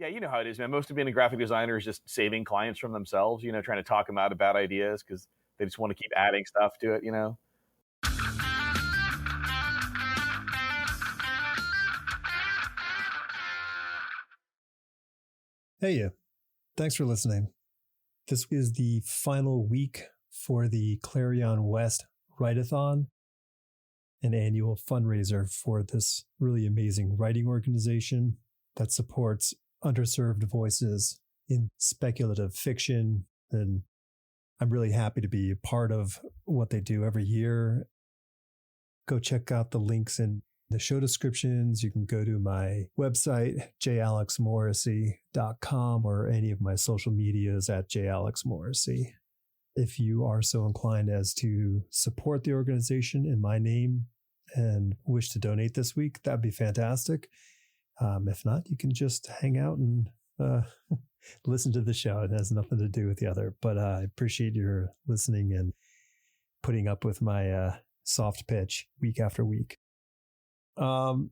Yeah, you know how it is, man. Most of being a graphic designer is just saving clients from themselves, trying to talk them out of bad ideas because they just want to keep adding stuff to it. Hey, you. Thanks for listening. This is the final week for the Clarion West Write-a-thon, an annual fundraiser for this really amazing writing organization that supports underserved voices in speculative fiction. And I'm really happy to be a part of what they do every year. Go check out the links in the show descriptions. You can go to my website, jalexmorrissey.com, or any of my social medias at jalexmorrissey. If you are so inclined as to support the organization in my name and wish to donate this week, that'd be fantastic. If not, you can just hang out and listen to the show. It has nothing to do with the other, but I appreciate your listening and putting up with my soft pitch week after week. I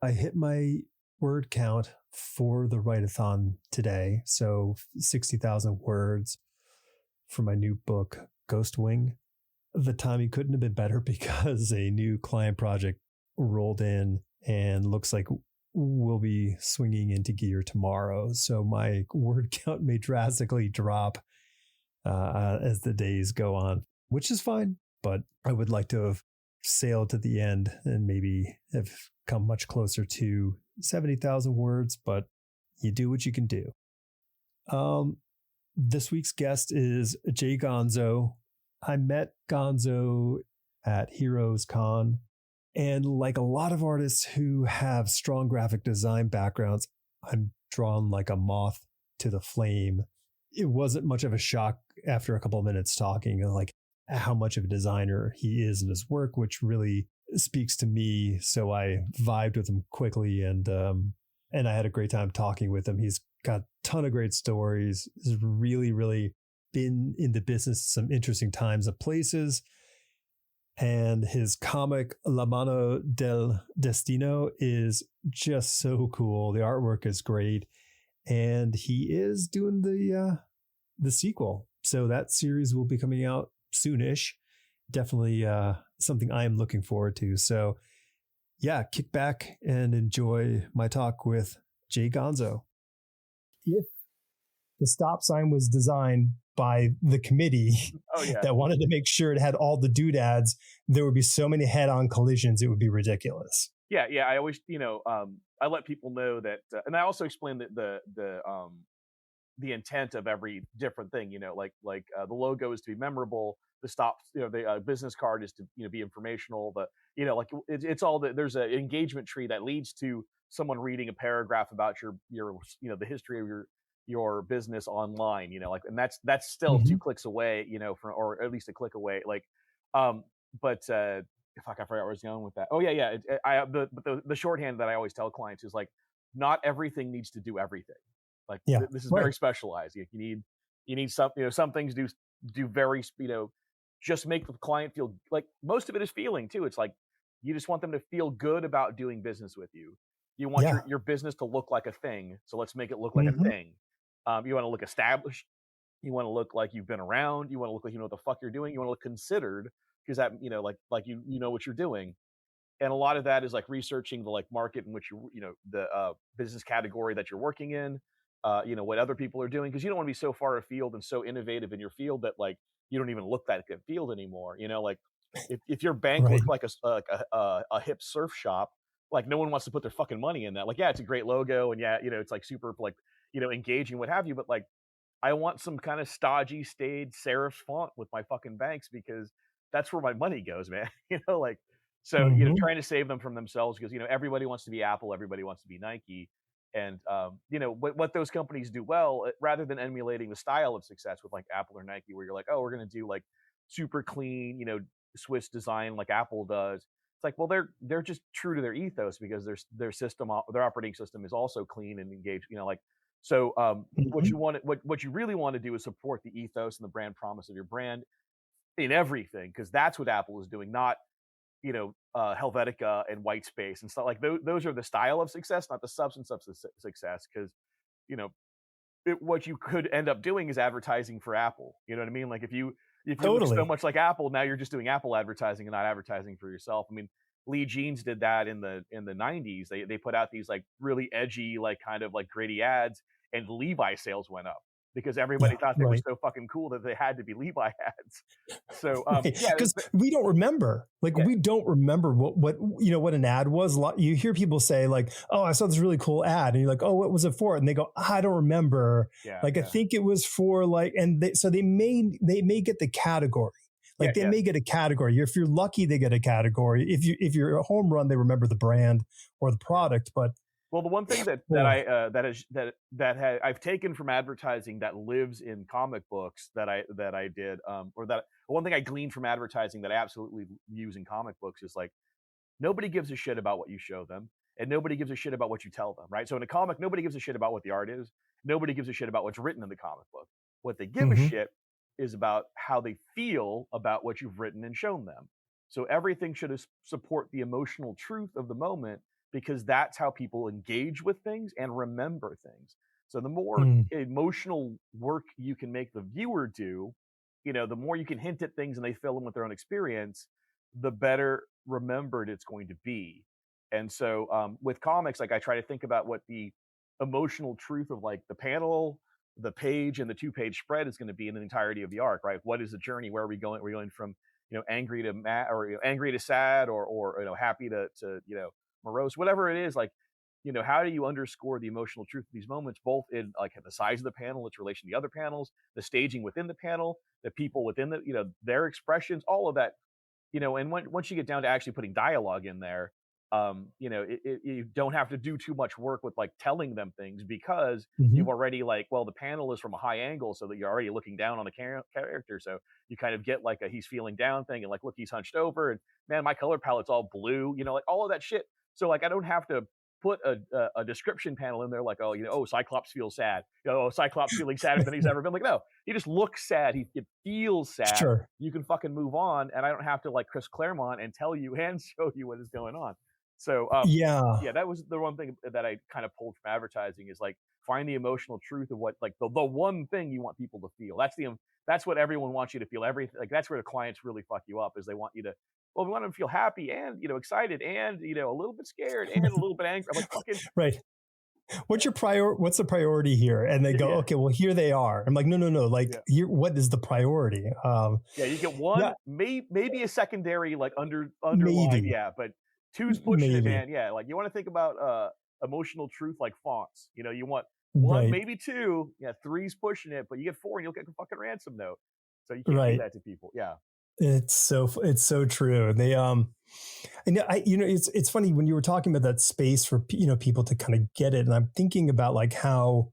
hit my word count for the write-a-thon today. So 60,000 words for my new book, Ghost Wing. The timing couldn't have been better because a new client project rolled in and looks like we'll be swinging into gear tomorrow. So my word count may drastically drop as the days go on, which is fine. But I would like to have sailed to the end and maybe have come much closer to 70,000 words, but you do what you can do. This week's guest is J Gonzo. I met Gonzo at Heroes Con, and like a lot of artists who have strong graphic design backgrounds, I'm drawn like a moth to the flame. It wasn't much of a shock after a couple of minutes talking, like how much of a designer he is in his work, which really speaks to me. So I vibed with him quickly, and I had a great time talking with him. He's got a ton of great stories. He's really, really been in the business some interesting times and places. And his comic La Mano del Destino is just so cool. The artwork is great, and he is doing the sequel. So that series will be coming out soonish. Definitely something I am looking forward to. So yeah, kick back and enjoy my talk with J Gonzo. If the stop sign was designed by the committee that wanted to make sure it had all the doodads, there would be so many head-on collisions, it would be ridiculous. Yeah. I always, I let people know that, and I also explain that the intent of every different thing, the logo is to be memorable. The stop, the business card is to, be informational. It's all that there's an engagement tree that leads to someone reading a paragraph about your, the history of your business online, and that's still 2 clicks away, or at least a click away. Fuck, I forgot where I was going with that. Oh yeah. The shorthand that I always tell clients is like, not everything needs to do everything. This is very specialized. You need some, some things do very, just make the client feel like. Most of it is feeling too. It's like, you just want them to feel good about doing business with you. You want your business to look like a thing. So let's make it look like a thing. You want to look established. You want to look like you've been around. You want to look like you know what the fuck you're doing. You want to look considered, because that, like you know what you're doing. And a lot of that is like researching the market in which the business category that you're working in, what other people are doing, because you don't want to be so far afield and so innovative in your field that you don't even look that field anymore. If your bank looks like a hip surf shop, no one wants to put their fucking money in that. It's a great logo, and it's super engaging, what have you, but I want some kind of stodgy, staid serif font with my fucking banks, because that's where my money goes, man. Trying to save them from themselves, because everybody wants to be Apple, everybody wants to be Nike, and what those companies do well, rather than emulating the style of success with Apple or Nike, where you're like, oh, we're going to do super clean, Swiss design like Apple does. It's like, well, they're just true to their ethos, because their system, their operating system is also clean and engaged. What you really want to do is support the ethos and the brand promise of your brand in everything, because that's what Apple is doing, not Helvetica and white space and stuff. Those are the style of success, not the substance of success. Because what you could end up doing is advertising for Apple. You know what I mean? Like if you look so Totally. much like Apple, now you're just doing Apple advertising and not advertising for yourself. I mean, Lee Jeans did that in the 90s. They put out these like really edgy, like kind of like gritty ads, and Levi sales went up because everybody Yeah, thought they were right. so fucking cool that they had to be Levi ads. So Right. yeah, Because we don't remember. Like yeah, we don't remember what an ad was. A lot you hear people say, like, oh, I saw this really cool ad. And you're like, oh, what was it for? And they go, I don't remember. yeah, Like I yeah, think it was for like, and so they may get the category. yeah, Like they yeah. may get a category. If you're lucky, they get a category. If you're a home run, they remember the brand or the Yeah. product. But Well, the one thing boy, I've taken from advertising that lives in comic books that I did, or that one thing I gleaned from advertising that I absolutely use in comic books is like nobody gives a shit about what you show them, and nobody gives a shit about what you tell them, right? So in a comic, nobody gives a shit about what the art is. Nobody gives a shit about what's written in the comic book. What they give a mm-hmm, shit is about how they feel about what you've written and shown them. So everything should support the emotional truth of the moment because that's how people engage with things and remember things. So the more mm, emotional work you can make the viewer do, the more you can hint at things and they fill in with their own experience, the better remembered it's going to be. And so with comics, like I try to think about what the emotional truth of like the panel, the page, and the 2-page spread is going to be in the entirety of the arc, right? What is the journey? Where are we going? We're going from angry to mad, or angry to sad, or happy to morose, whatever it is. Like how do you underscore the emotional truth of these moments, both in like the size of the panel, its relation to the other panels, the staging within the panel, the people within the their expressions, all of that. And once you get down to actually putting dialogue in there, you don't have to do too much work with like telling them things because mm-hmm, you've already like, well, the panel is from a high angle so that you're already looking down on the character. So you kind of get like a he's feeling down thing and like, look, he's hunched over and man, my color palette's all blue, like all of that shit. So like, I don't have to put a description panel in there like, oh, Cyclops feels sad. Cyclops feeling sadder than he's ever been. Like, no, he just looks sad. It feels sad. sure, You can fucking move on, and I don't have to like Chris Claremont and tell you and show you what is going on. So, yeah, yeah, that was the one thing that I kind of pulled from advertising is like find the emotional truth of what like the one thing you want people to feel. That's what everyone wants you to feel. Everything like that's where the clients really fuck you up is they want you to. Well, we want them to feel happy and excited and a little bit scared and a little bit angry. I'm like fucking right. What's the priority here? And they go, yeah, okay, well, here they are. I'm like, no. Like yeah. here, what is the priority? Yeah, you get Yeah, one, maybe a secondary like underline, maybe, yeah, but two's pushing it, maybe. man. Yeah, like you want to think about emotional truth like fonts. You want one, Right, maybe two, yeah, three's pushing it, but you get four and you'll get a fucking ransom note. So you can't do right. that to people. Yeah. It's so true. And it's funny when you were talking about that space for people to kind of get it, and I'm thinking about like how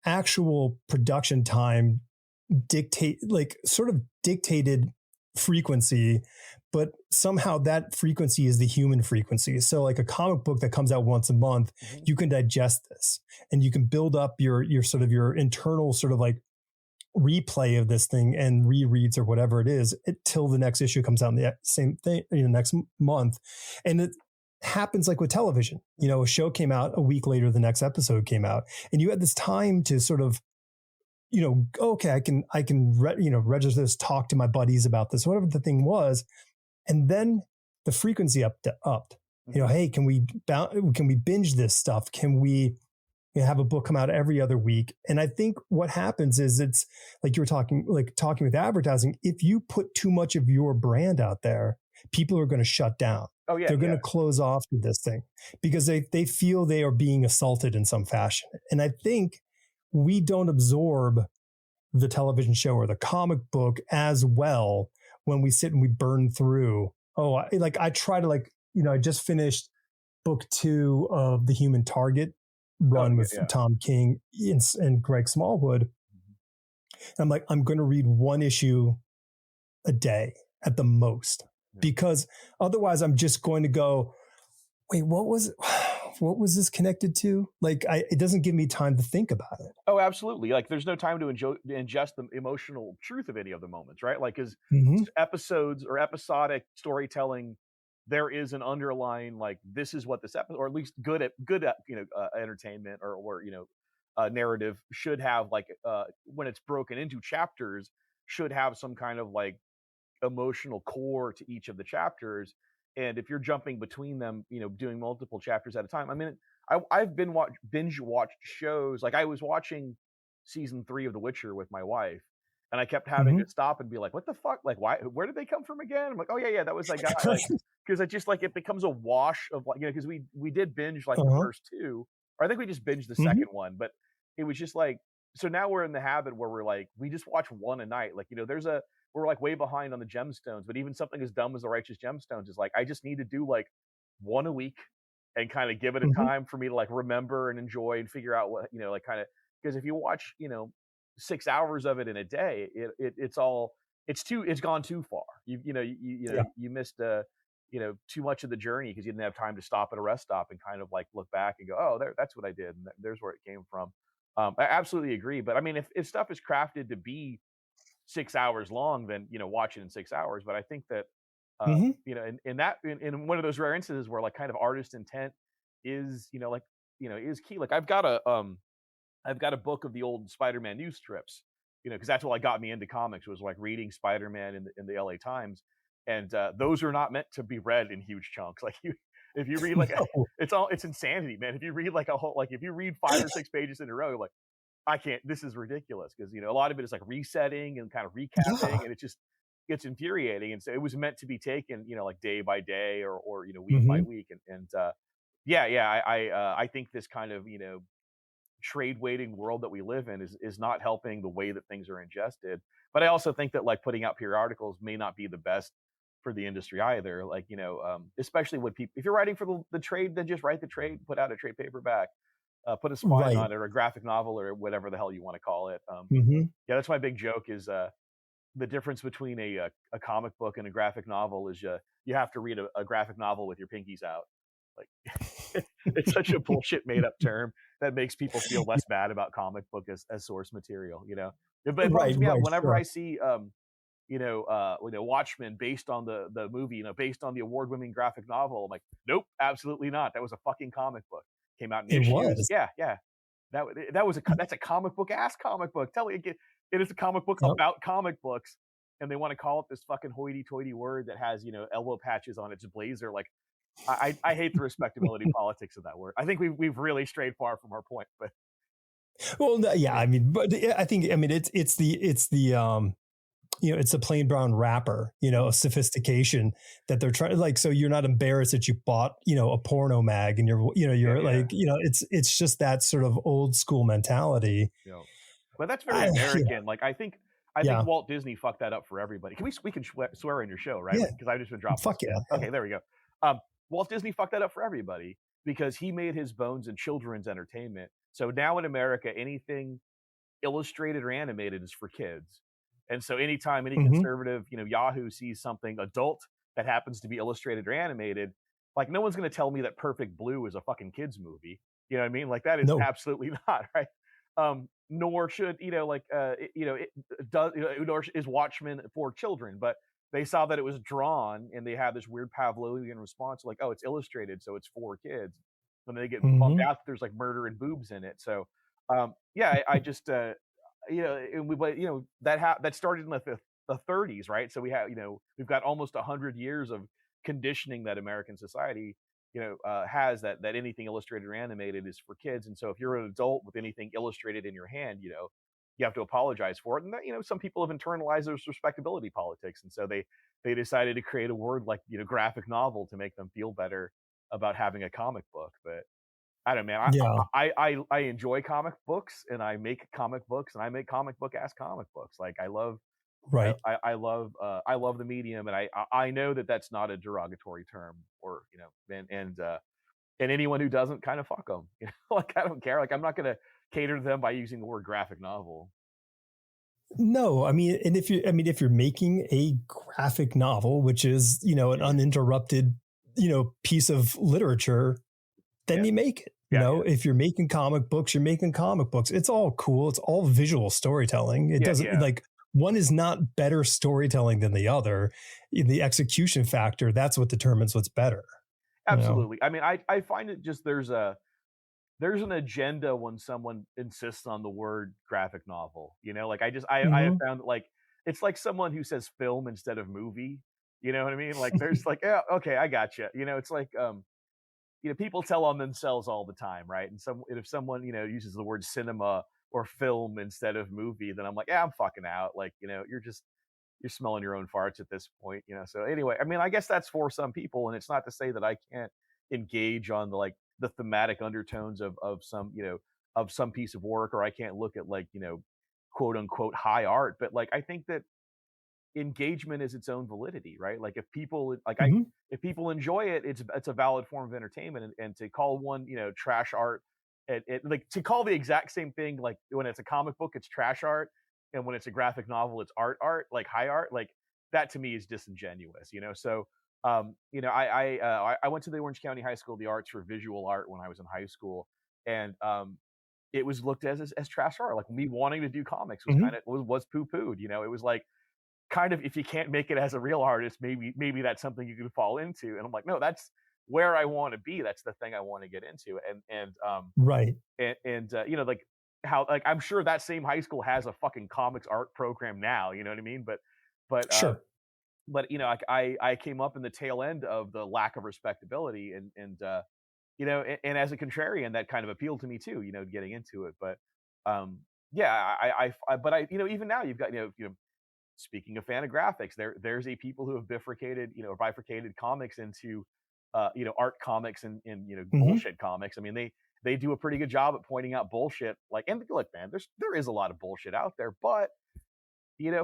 actual production time dictated frequency, but somehow that frequency is the human frequency. So like a comic book that comes out once a month, Hmm. you can digest this and you can build up your sort of your internal sort of like replay of this thing and rereads or whatever it is till the next issue comes out in the same thing, next month. And it happens like with television. A show came out a week later, the next episode came out, and you had this time to sort of, okay, I can register this, talk to my buddies about this, whatever the thing was. And then the frequency upped. Hmm. Hey, can we binge this stuff? Can we have a book come out every other week? And I think what happens is it's like you were talking with advertising. If you put too much of your brand out there, people are going to shut down. Oh yeah, They're going yeah. to close off to this thing because they feel they are being assaulted in some fashion. And I think we don't absorb the television show or the comic book as well when we sit and we burn through. I try to I just finished book 2 of the Human Target Oh run yeah, with yeah. Tom King and Greg Smallwood. Mhm. I'm like, I'm going to read one issue a day at the most, Yeah. because otherwise I'm just going to go, wait, what was this connected to? Like, it doesn't give me time to think about it. Oh, absolutely. Like, there's no time to ingest the emotional truth of any of the moments, right? Like, because Mm-hmm. episodes or episodic storytelling there is an underlying like this is what this episode, or at least good at entertainment or narrative should have like when it's broken into chapters should have some kind of like emotional core to each of the chapters. And if you're jumping between them, doing multiple chapters at a time, I mean, I've been binge watched shows. Like I was watching season 3 of The Witcher with my wife, and I kept having Mhm. to stop and be like, "What the fuck? Like, why? Where did they come from again?" I'm like, "Oh yeah, that was that guy." Like, because it just like it becomes a wash of like because we did binge like the Uh-huh. first two, or I think we just binged the Mhm. second one, but it was just like so now we're in the habit where we're like we just watch one a night. Like there's a we're like way behind on the gemstones, but even something as dumb as the righteous gemstones is like I just need to do like one a week and kind of give it a Mhm. time for me to like remember and enjoy and figure out what like kind of because if you watch 6 hours of it in a day, it's gone too far. Yeah. You missed too much of the journey because you didn't have time to stop at a rest stop and kind of like look back and go, oh, that's what I did, and there's where it came from. I absolutely agree, but I mean, if stuff is crafted to be 6 hours long, then watch it in 6 hours. But I think that Mhm. in one of those rare instances where like kind of artist intent is is key. Like I've got a book of the old Spider-Man news strips, because that's what like got me into comics was like reading Spider-Man in the LA Times, and those are not meant to be read in huge chunks. Like if you read like No. it's insanity, man. If you read like a whole like if you read 5 or 6 pages in a row, you're like I can't. This is ridiculous because a lot of it is like resetting and kind of recapping, Yeah. and it just gets infuriating. And so it was meant to be taken, like day by day or week by Mhm. week, and yeah, I think this kind of trade waiting world that we live in is not helping the way that things are ingested. But I also think that like putting out periodicals may not be the best for the industry either. Like especially when people, if you're writing for the trade, then just write the trade, put out a trade paperback, put a spine Right. on it or a graphic novel or whatever the hell you want to call it. Mhm. Yeah, that's my big joke is the difference between a comic book and a graphic novel is you have to read a graphic novel with your pinkies out. Like it's such a bullshit made up term that makes people feel less bad about comic book as source material. It Right, bums me out right, whenever I sure. see Watchmen based on the movie, based on the award winning graphic novel. I'm like, nope, absolutely not. That was a fucking comic book. Came out in It issues. was. Yeah, yeah. That's a comic book ass comic book. Tell me again, it is a comic book Yep. about comic books, and they want to call it this fucking hoity-toity word that has elbow patches on its blazer. Like I hate the respectability politics of that word. I think we've really strayed far from our point, but Well, no, yeah, I mean, but I think, I mean, it's the plain brown wrapper, Mhm. sophistication that they're trying like, so you're not embarrassed that you bought, a porno mag and Yeah, you're yeah. like, it's just that sort of old school mentality. You know, but that's very I, you know, American. Like I think yeah, Walt Disney fucked that up for everybody. We can swear in your show, right? yeah, Because I've just been dropping this. fuck yeah. Okay, there we go. Um, Walt Disney fucked that up for everybody because he made his bones in children's entertainment. So now in America, anything illustrated or animated is for kids. And so anytime any Hmm. conservative, Yahoo sees something adult that happens to be illustrated or animated, like no one's going to tell me that Perfect Blue is a fucking kids movie. You know what I mean? Like that is No. absolutely not, right? Nor should, it does, nor is Watchmen for children, but they saw that it was drawn and they have this weird Pavlovian response like, oh, it's illustrated, so it's for kids. And they get bummed Hmm. out that there's like murder and boobs in it. So yeah, I just and but that started in the 30s, right? So we have we've got almost 100 years of conditioning that American society has that anything illustrated or animated is for kids, and so if you're an adult with anything illustrated in your hand, you have to apologize for it. And that, some people have internalized those respectability politics, and so they decided to create a word like graphic novel to make them feel better about having a comic book, but I don't know, man. Yeah. I enjoy comic books, and I make comic books, and I make comic book ass comic books. Like Right. I love the medium, and I know that that's not a derogatory term, or and anyone who doesn't, kind of fuck them. Like I don't care. Like I'm not gonna cater to them by using the word graphic novel. No, I mean, and if you're making a graphic novel, which is, an Yeah, uninterrupted, piece of literature, then yeah, you make it. yeah, If you're making comic books, you're making comic books. It's all cool. It's all visual storytelling. It yeah, doesn't yeah, like one is not better storytelling than the other. In the execution factor, that's what determines what's better. You know? Absolutely. I mean, I find it just there's an agenda when someone insists on the word graphic novel. You know, like I have Mhm. found like it's like someone who says film instead of movie. You know what I mean? Like there's like, yeah, okay, I got you. You know, it's like people tell on themselves all the time, right? And if someone uses the word cinema or film instead of movie, then I'm like, yeah, I'm fucking out. Like you're smelling your own farts at this point, you know. So anyway, I mean, I guess that's for some people, and it's not to say that I can't engage on the thematic undertones of some of some piece of work, or I can't look at quote unquote high art. But like I think that engagement is its own validity, right? Like Mhm. if people enjoy it, it's a valid form of entertainment, and to call one trash art, like to call the exact same thing, like when it's a comic book it's trash art, and when it's a graphic novel it's art, like high art, like that to me is disingenuous, you know. So I went to the Orange County High School of the Arts for visual art when I was in high school, and it was looked as trash art. Like me wanting to do comics was Mhm. kind of was poo pooed, you know. It was like kind of, if you can't make it as a real artist, maybe that's something you can fall into. And I'm like, no, that's where I want to be. That's the thing I want to get into. Right. Like how, like, I'm sure that same high school has a fucking comics art program now. You know what I mean? But uh, Sure. but I came up in the tail end of the lack of respectability, and as a contrarian, that kind of appealed to me too. You know, getting into it, but um, yeah, but even now you've got speaking of Fantagraphics, there's a people who have bifurcated comics into art comics and Mhm. bullshit comics. I mean, they do a pretty good job at pointing out bullshit. Like, and look, man, there is a lot of bullshit out there, but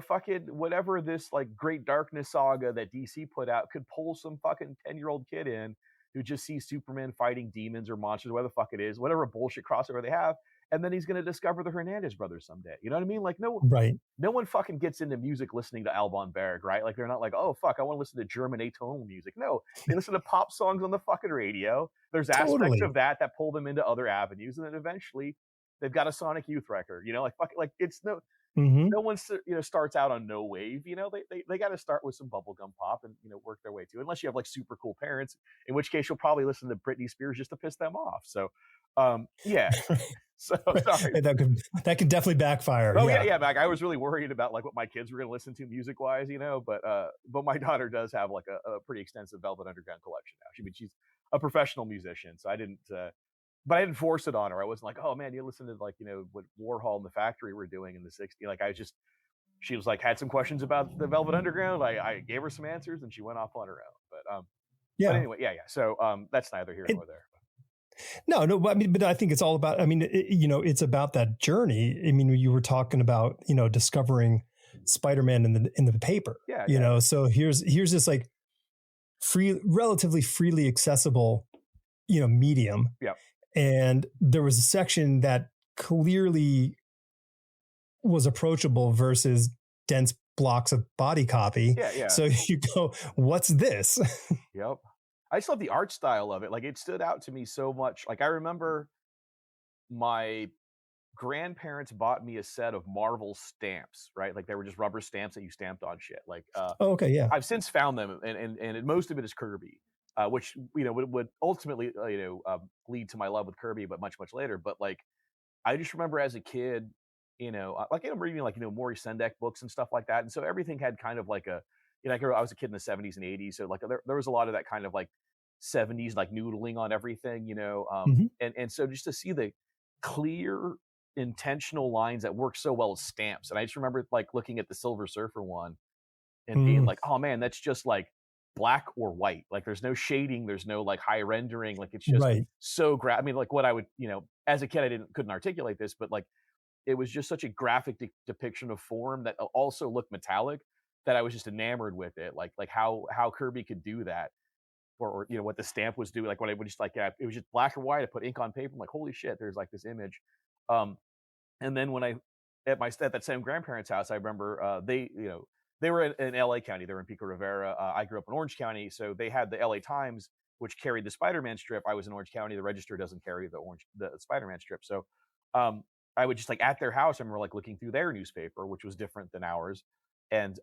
fucking whatever this like Great Darkness saga that DC put out could pull some fucking 10-year-old kid in who just sees Superman fighting demons or monsters, whatever the fuck it is, whatever bullshit crossover they have, and then he's gonna discover the Hernandez brothers someday. You know what I mean? Like Right. no one fucking gets into music listening to Alban Berg, right? Like they're not like, oh fuck, I want to listen to German atonal music. No, they listen to pop songs on the fucking radio. There's aspects Totally. of that pull them into other avenues, and then eventually they've got a Sonic Youth record. You know, like fuck, like it's Mhm. no one starts out on no wave. You know, they got to start with some bubblegum pop and work their way to. Unless you have like super cool parents, in which case you'll probably listen to Britney Spears just to piss them off. So, yeah. So sorry. That could definitely backfire. Oh yeah, Yeah. yeah, Mac. I was really worried about like what my kids were going to listen to music wise, but my daughter does have like a pretty extensive Velvet Underground collection now. She's a professional musician, so but I didn't force it on her. I wasn't like, oh man, you listen to like what Warhol and the Factory were doing in the '60s. Like she was like had some questions about the Velvet Underground. I gave her some answers, and she went off on her own. But Yeah. anyway, yeah, yeah. So that's neither here And nor there. no, no, I mean, but I think it's all about, I mean, it's about that journey. I mean, you were talking about, discovering Spider-Man in the paper, Yeah, yeah, so here's this like relatively freely accessible, medium. yeah, And there was a section that clearly was approachable versus dense blocks of body copy. yeah, yeah. So you go, what's this? Yep. I just love the art style of it. Like it stood out to me so much. Like I remember my grandparents bought me a set of Marvel stamps, right? Like they were just rubber stamps that you stamped on shit. Like Oh, okay. Yeah. I've since found them, and most of it is Kirby, which would ultimately lead to my love with Kirby, but much later. But like I just remember as a kid, like I'm reading like Maury Sendak books and stuff like that, and so everything had kind of like I was a kid in the '70s and '80s, so like there was a lot of that kind of like '70s like noodling on everything, Mhm. and so just to see the clear intentional lines that work so well as stamps, and I just remember like looking at the Silver Surfer one and being Mm, like, oh man, that's just like black or white. Like there's no shading, there's no like high rendering. Like it's just right. so I mean, like what I would, as a kid, I couldn't articulate this, but like it was just such a graphic depiction of form that also looked metallic that I was just enamored with it. Like how Kirby could do that, or what the stamp was doing. Like when I would just like it was just black or white. I put ink on paper. I'm like, holy shit, there's like this image. Um, and then when I at that same grandparents' house, I remember they were in L.A. County. They were in Pico Rivera. I grew up in Orange County, so they had the L.A. Times, which carried the Spider-Man strip. I was in Orange County. The Register doesn't carry the Spider-Man strip. So I would just like at their house, I remember like looking through their newspaper, which was different than ours, and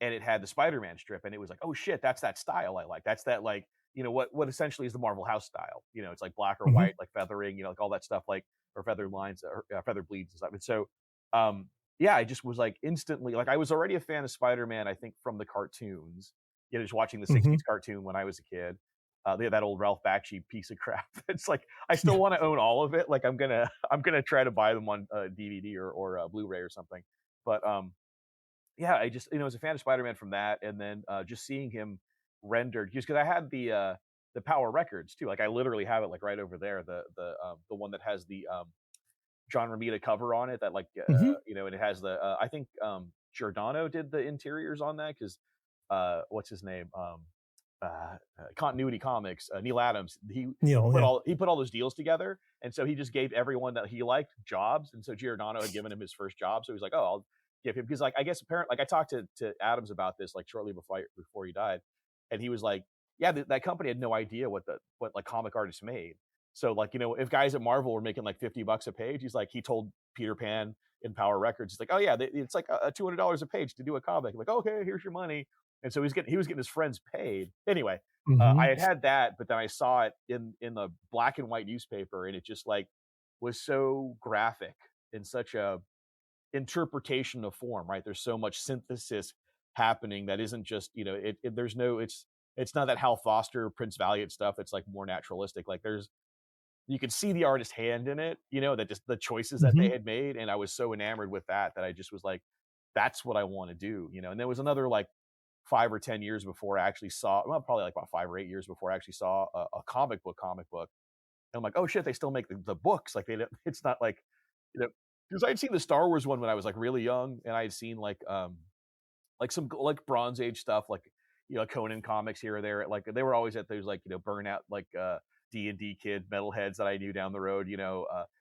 it had the Spider-Man strip, and it was like, oh shit, that's that style I like. That's that like what essentially is the Marvel House style. It's like black or Mhm. white, like feathering, like all that stuff, like or feathered lines or feather bleeds and stuff. And so, um, yeah, I just was like instantly like I was already a fan of Spider-Man. I think from the cartoons, just watching the Mhm. '60s cartoon when I was a kid. They had that old Ralph Bakshi piece of crap. It's like I still Yeah. want to own all of it. Like I'm gonna try to buy them on DVD or Blu-ray or something. But yeah, I just was a fan of Spider-Man from that, and then just seeing him rendered just because I had the Power Records too. Like I literally have it like right over there, the one that has the John Romita cover on it that like Mhm. and it has the I think Giordano did the interiors on that because what's his name Continuity Comics Neil Adams Neil, yeah. he put all those deals together, and so he just gave everyone that he liked jobs, and so Giordano had given him his first job, so he's like, oh, I'll give him because like I guess apparently like I talked to Adams about this like shortly before he died, and he was like, yeah, that company had no idea what like comic artists made. So like if guys at Marvel were making like $50 a page, he's like he told Peter Pan in Power Records, he's like, oh yeah, it's like $200 a page to do a comic. I'm like, okay, here's your money. And so he was getting his friends paid. Anyway, I Mhm. had that, but then I saw it in the black and white newspaper, and it just like was so graphic in such a interpretation of form, right? There's so much synthesis happening that isn't just there's no it's not that Hal Foster Prince Valiant stuff that's like more naturalistic. Like there's you can see the artist's hand in it, that just the choices that they Mhm. had made, and I was so enamored with that I just was like, that's what I want to do. And there was another like 5 or 10 years before I actually saw, well, probably like about 5 or 8 years before I actually saw a comic book. And I'm like, oh shit, they still make the books. Like it's not like, because I'd seen the Star Wars one when I was like really young, and I had seen like some like Bronze Age stuff, like Conan comics here or there. Like they were always at those like burnout like D&D kid metalheads that I knew down the road.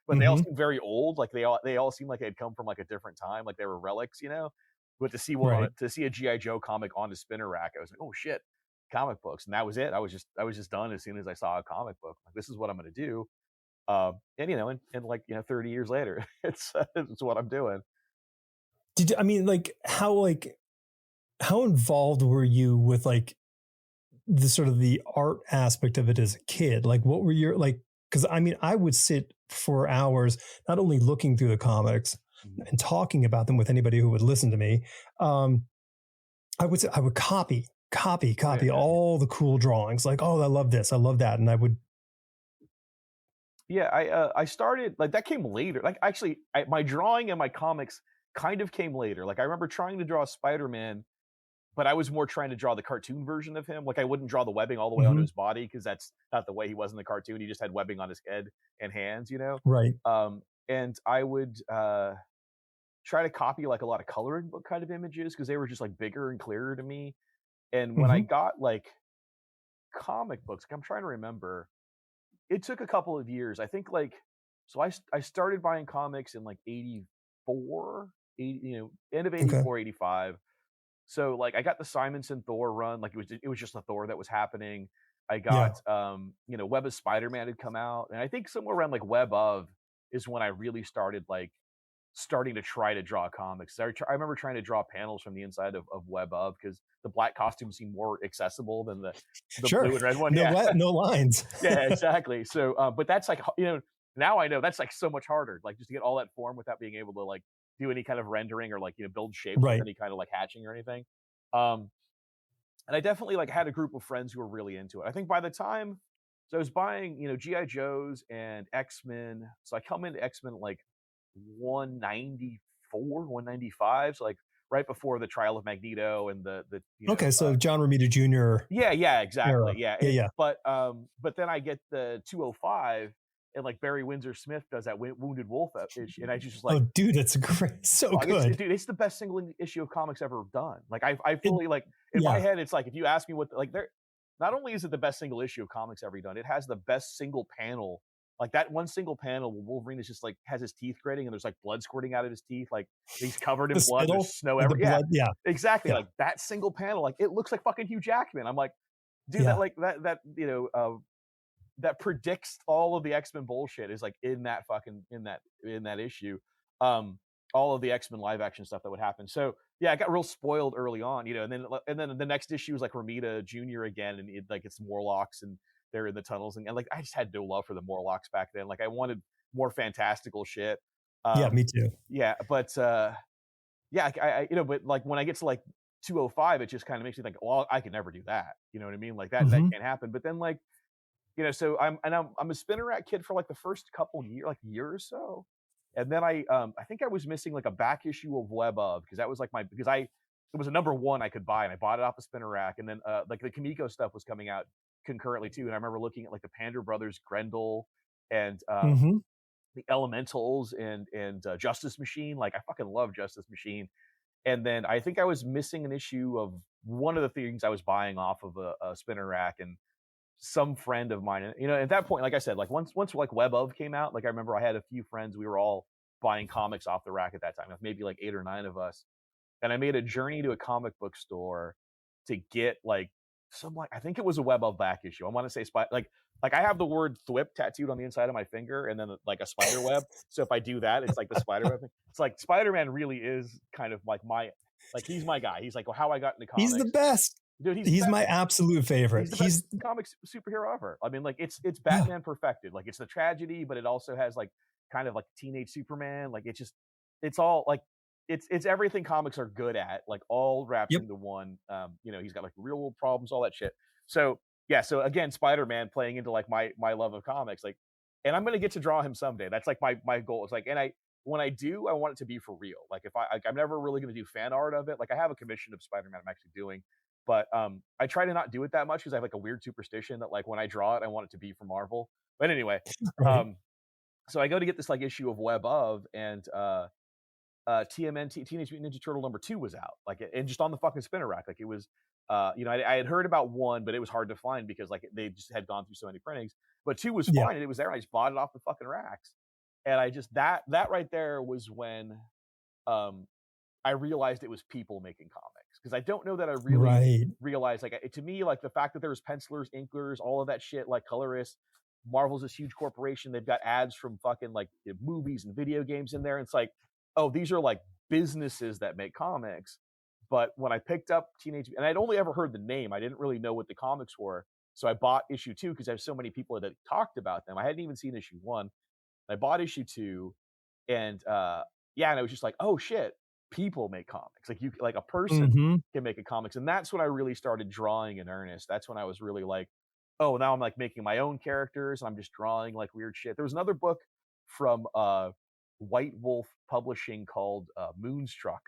But they all Mhm. seem very old. Like they all seem like they'd come from like a different time. Like they were relics. But to see one Right. to see a GI Joe comic on the spinner rack, I was like, oh shit, comic books, and that was it. I was just done as soon as I saw a comic book. Like this is what I'm gonna do. And and like 30 years later, it's what I'm doing. I mean, like how involved were you with like the sort of the art aspect of it as a kid? Like what were your like, because I mean, I would sit for hours not only looking through the comics Mhm. and talking about them with anybody who would listen to me. Um, I would Oh yeah, copy all the cool drawings. Like, oh, I love this, I love that, and I would. yeah. I started like that came later. Like actually, my drawing and my comics kind of came later. Like I remember trying to draw Spider-Man, but I was more trying to draw the cartoon version of him. Like I wouldn't draw the webbing all the way onto Mhm. his body because that's not the way he was in the cartoon. He just had webbing on his head and hands. Right. And I would try to copy like a lot of coloring book kind of images because they were just like bigger and clearer to me. And when I Mhm. got like comic books, like I'm trying to remember, it took a couple of years. I think like so I started buying comics in like 84, 80, end of Okay. 84, 85. So like I got the Simonson Thor run, like it was just the Thor that was happening. I got Yeah. Web of Spider-Man had come out, and I think somewhere around like Web of is when I really started like starting to try to draw comics. I remember trying to draw panels from the inside of Web of because the black costume seemed more accessible than the Sure. blue and red one. No, Yeah, no lines. yeah, exactly. So, but that's like now I know that's like so much harder, like just to get all that form without being able to like do any kind of rendering or like build shapes with Right. any kind of like hatching or anything. Um, and I definitely like had a group of friends who were really into it. I think by the time so I was buying GI Joes and X Men, so I come into X Men like 194, 195, so like right before the trial of Magneto and the Okay, so John Romita Jr. yeah, era. exactly. Yeah, Yeah, yeah. but then I get the 205, and like Barry Windsor Smith does that Wounded Wolf issue, and I just Oh, like, dude, that's great. So fuck, good. dude, it's the best single issue of comics ever done. Like I It, fully like in my yeah. head, it's like if you ask me what like there, not only is it the best single issue of comics ever done, it has the best single panel. Like that one single panel where Wolverine is just like has his teeth gritting and there's like blood squirting out of his teeth, like he's covered The in blood. There's spittle snow with the every yeah, blood. Yeah. exactly. Yeah. Like that single panel, like it looks like fucking Hugh Jackman. I'm like, dude, that Yeah. like that that predicts all of the X-Men bullshit is like in that fucking in that issue. Um, all of the X-Men live action stuff that would happen. So yeah, I got real spoiled early on, and then the next issue was like Romita Jr. again, and like it's Morlocks and they're in the tunnels, and like I just had no love for the Morlocks back then. Like I wanted more fantastical shit. Yeah, Um, me too. yeah, but yeah, but like when I get to like 205, it just kind of makes me think, well, I could never do that. You know what I mean? Like that Mm-hmm. can't happen. But then like so I'm a spinner rack kid for like the first couple year, like year or so, and then I think I was missing like a back issue of Web of because that was like because it was a number one I could buy and I bought it off a spinner rack, and then like the Kamiko stuff was coming out concurrently too, and I remember looking at like the Pander Brothers Grendel and Mm-hmm. the Elementals and Justice Machine. Like I fucking love Justice Machine. And then I think I was missing an issue of one of the things I was buying off of a spinner rack, and some friend of mine, at that point, like I said, like once like Web of came out, like I remember I had a few friends, we were all buying comics off the rack at that time, maybe like 8 or 9 of us, and I made a journey to a comic book store to get like some like I think it was a Web of back issue. I want to say like I have the word thwip tattooed on the inside of my finger, and then like a spider web. So if I do that, it's like the spider web thing. It's like Spider-Man really is kind of like he's my guy. He's like how I got into He's the comics. best. Dude, He's my absolute favorite. he's the best comic superhero ever. I mean, like it's Yeah. Batman perfected. Like it's the tragedy, but it also has like kind of like teenage Superman. Like it's all like it's everything comics are good at, like all wrapped Yep. into one. He's got like real world problems, all that shit. So yeah, so again, Spider-Man playing into like my love of comics, like, and I'm gonna get to draw him someday. That's like my goal. It's like, and when I do, I want it to be for real. Like if I'm never really gonna do fan art of it. Like I have a commission of Spider-Man I'm actually doing, but I try to not do it that much because I have like a weird superstition that like when I draw it, I want it to be for Marvel. But anyway, Right. so I go to get this like issue of Web of, and TMNT Teenage Mutant Ninja Turtle #2 was out, like, and just on the fucking spinner rack, like it was, I had heard about one, but it was hard to find because like they just had gone through so many printings. But two was Yeah. fine, and it was there. And I just bought it off the fucking racks, and I just that right there was when um I realized it was people making comics, because I don't know that I really Right. realized, like, to me, like the fact that there was pencilers, inkers, all of that shit, like colorists. Marvel's this huge corporation. They've got ads from fucking like movies and video games in there. And it's like, oh, these are like businesses that make comics. But when I picked up and I'd only ever heard the name, I didn't really know what the comics were. So I bought issue 2 because I have so many people that talked about them. I hadn't even seen issue 1. I bought issue 2, and yeah, and I was just like, oh shit, people make comics. Like like a person Mm-hmm. can make a comics, and that's when I really started drawing in earnest. That's when I was really like, oh, now I'm like making my own characters. And I'm just drawing like weird shit. There was another book from White Wolf Publishing called Moonstruck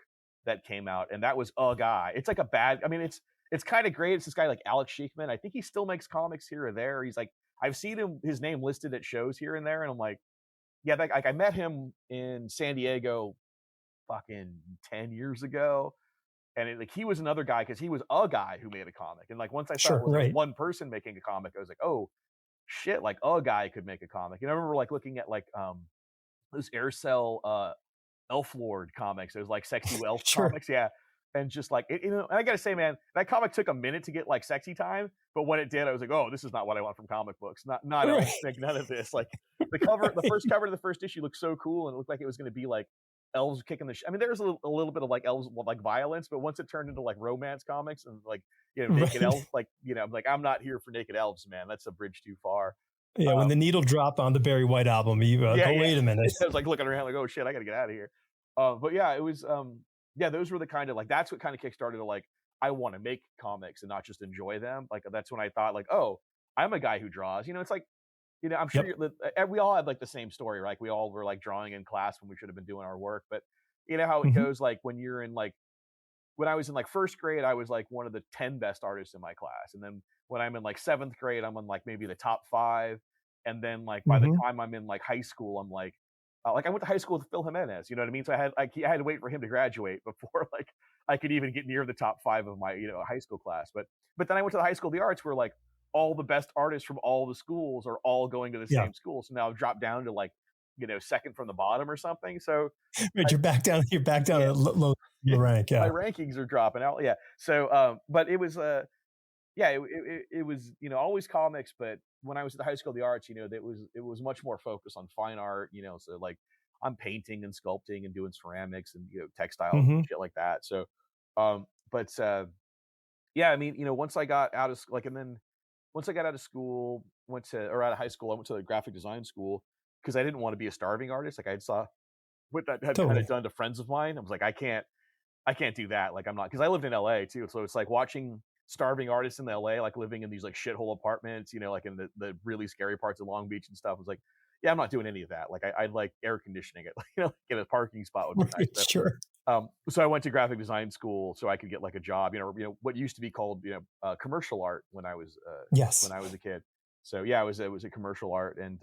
that came out, and that was a guy. It's like a bad. I mean, it's kind of great. It's this guy like Alex Sheikman. I think he still makes comics here or there. He's like, I've seen his name listed at shows here and there, and I'm like, yeah, like I met him in San Diego fucking 10 years ago. And like he was another guy because he was a guy who made a comic. And like once I saw Sure. it was like Right. one person making a comic, I was like, oh shit, like a guy could make a comic. And I remember like looking at like those Aircell Elf Lord comics. It was like sexy elf Sure. comics, yeah. And just like and I gotta say, man, that comic took a minute to get like sexy time, but when it did, I was like, oh, this is not what I want from comic books. Not Right. elves, like none of this. Like the first cover to the first issue looked so cool, and it looked like it was gonna be like elves kicking the I mean, there's a little bit of like elves like violence, but once it turned into like romance comics and like naked Right. elves, like I'm like, I'm not here for naked elves, man. That's a bridge too far. Yeah. When the needle dropped on the Barry White album, you Yeah, go, yeah. wait a minute. I was like looking around like, oh shit, I gotta get out of here. But yeah, it was yeah, those were the kind of like that's what kind of kickstarted to like I want to make comics and not just enjoy them. Like that's when I thought like, oh, I'm a guy who draws. It's like I'm sure Yep. we all had like the same story, right? We all were like drawing in class when we should have been doing our work, but you know how it Mm-hmm. goes. Like when you're in like when I was in like first grade, I was like one of the 10 best artists in my class, and then when I'm in like seventh grade, I'm in like maybe the top 5, and then like by the Mm-hmm. time I'm in like high school, I'm like I went to high school with Phil Jimenez, you know what I mean? So I had to wait for him to graduate before like I could even get near the top 5 of my high school class. But then I went to the high school of the arts where like all the best artists from all the schools are all going to the Yeah. same school. So now I've dropped down to like second from the bottom or something. So Right. I, You're back down. You're back down yeah, at low yeah, rank. my Yeah. rankings are dropping out. Yeah. So but it was yeah, it was, always comics, but when I was at the High School of the Arts, it was much more focused on fine art, so like I'm painting and sculpting and doing ceramics and textiles and Hmm. shit like that. So, but yeah, I mean, once I got out of like, and then once I got out of school, went to or out of high school, I went to the graphic design school because I didn't want to be a starving artist. Like I saw what that had kind of Totally. done to friends of mine. I was like, I can't do that. Like I'm not because I lived in LA too. So it's like watching starving artists in LA, like living in these like shithole apartments, like in the really scary parts of Long Beach and stuff. I was like, yeah, I'm not doing any of that. Like I'd like air conditioning it, get a parking spot would be nice. Right. Sure. So I went to graphic design school so I could get like a job, what used to be called, commercial art when Yes. I was a kid. So yeah, it was a commercial art and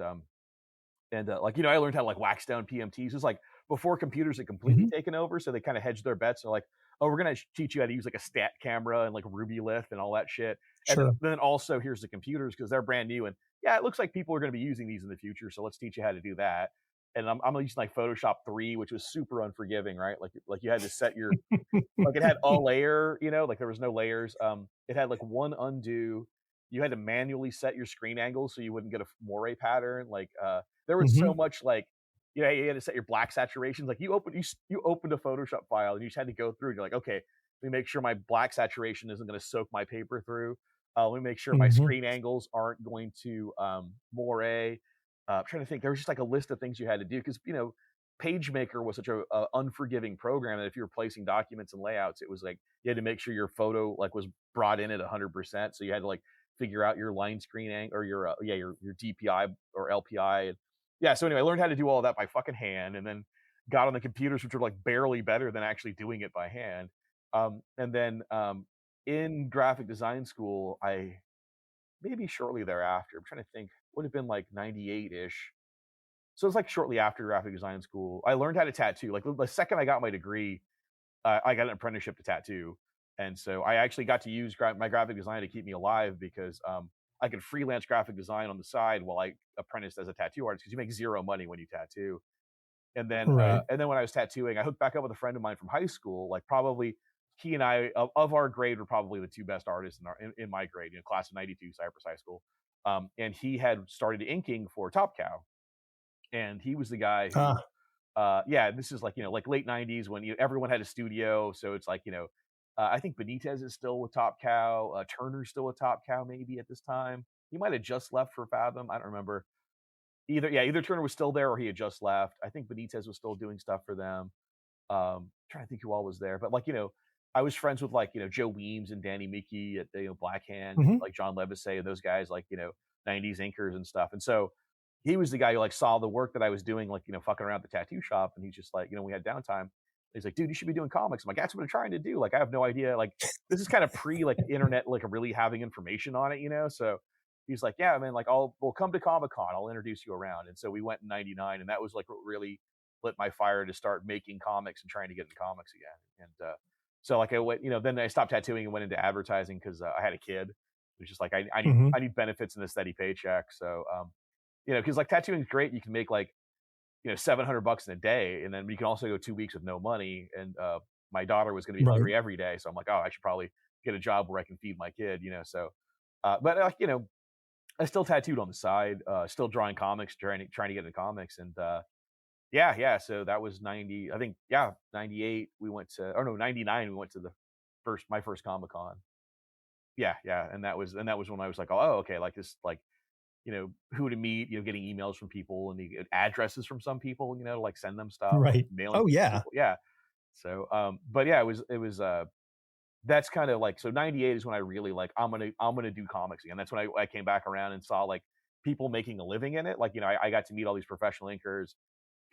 like I learned how to like wax down PMTs. It was like before computers had completely Hmm. taken over, so they kind of hedged their bets. They're like, "Oh, we're gonna teach you how to use like a stat camera and like Ruby Lift and all that shit." And then, Sure. then also here's the computers because they're brand new and yeah, it looks like people are going to be using these in the future. So let's teach you how to do that. And I'm using like Photoshop 3, which was super unforgiving, right? Like you had to set your like it had a layer, like there was no layers. It had like one undo. You had to manually set your screen angle so you wouldn't get a moire pattern. Like there was so Hmm. much like you had to set your black saturations. Like you opened a Photoshop file and you just had to go through and you're like, okay, let me make sure my black saturation isn't going to soak my paper through. Let me make sure my Hmm. screen angles aren't going to moire. I'm trying to think. There was just like a list of things you had to do because PageMaker was such a unforgiving program that if you were placing documents and layouts, it was like you had to make sure your photo like was brought in at 100%. So you had to like figure out your line screen or your DPI or LPI. And yeah, so anyway, I learned how to do all of that by fucking hand, and then got on the computers, which were like barely better than actually doing it by hand. And then in graphic design school, I maybe shortly thereafter, I'm trying to think, would have been like 98 ish, so it's like shortly after graphic design school, I learned how to tattoo. Like the second I got my degree, I got an apprenticeship to tattoo, and so I actually got to use my graphic design to keep me alive because I could freelance graphic design on the side while I apprenticed as a tattoo artist because you make zero money when you tattoo. Right. And then when I was tattooing, I hooked back up with a friend of mine from high school. Like probably he and I of our grade were probably the two best artists in my grade, class of '92, Cypress High School. And he had started inking for Top Cow, and he was the guy who Ah. yeah, this is like like late '90s when everyone had a studio, so it's like I think Benitez is still with Top Cow, Turner's still with Top Cow maybe at this time. He might have just left for Fathom. I don't remember. Either Turner was still there or he had just left. I think Benitez was still doing stuff for them. Trying to think who all was there, but like I was friends with like Joe Weems and Danny Mickey at Blackhand, Hmm. like John Levisay and those guys, like '90s inkers and stuff. And so he was the guy who like saw the work that I was doing, like fucking around at the tattoo shop, and he's just like we had downtime. He's like, dude, you should be doing comics. I'm like, that's what I'm trying to do. Like, I have no idea. Like, this is kind of pre like internet, like really having information on it. So he's like, yeah, man, like we'll come to Comic Con. I'll introduce you around. And so we went in '99, and that was like what really lit my fire to start making comics and trying to get into comics again. And so like I went, then I stopped tattooing and went into advertising because I had a kid. It was just like I need Hmm. I need benefits and a steady paycheck. So because like tattooing is great. You can make like $700 in a day, and then you can also go 2 weeks with no money. And my daughter was going to be Right. hungry every day, so I'm like, oh, I should probably get a job where I can feed my kid. So, but like I still tattooed on the side, still drawing comics, trying to get into comics, and yeah. So that was 90. I think 98. We went to, or no, 99. We went to my first Comic Con. Yeah, and that was when I was like, oh, okay, like this, like who to meet, getting emails from people and the addresses from some people, to like send them stuff, like Right. mailing Oh to some yeah. people. Yeah. So, but yeah, it was that's kind of like, so 98 is when I really like, I'm gonna do comics again. That's when I came back around and saw like people making a living in it. Like, I got to meet all these professional inkers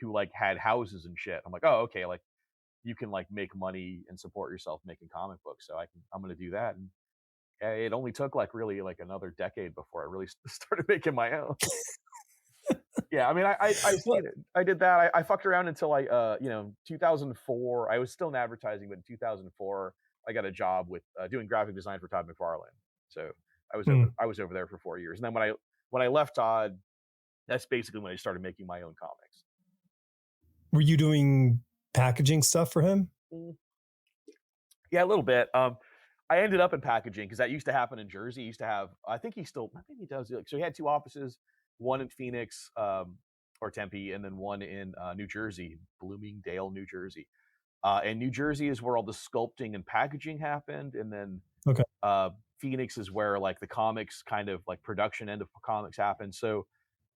who like had houses and shit. I'm like, oh, okay. Like you can like make money and support yourself making comic books. So I'm going to do that. And it only took like really like another decade before I really started making my own. Yeah, I mean, Well, I did that. I fucked around until 2004. I was still in advertising, but in 2004, I got a job with doing graphic design for Todd McFarlane. So hmm. I was over there for 4 years, and then when I left Todd, that's basically when I started making my own comics. Were you doing packaging stuff for him? Mm, yeah, a little bit. I ended up in packaging because that used to happen in Jersey. He used to have, I think he still, I think he does. So he had two offices, one in Phoenix or Tempe, and then one in New Jersey, Bloomingdale, New Jersey. And New Jersey is where all the sculpting and packaging happened, and then Okay. uh, Phoenix is where like the comics kind of like production end of comics happened. So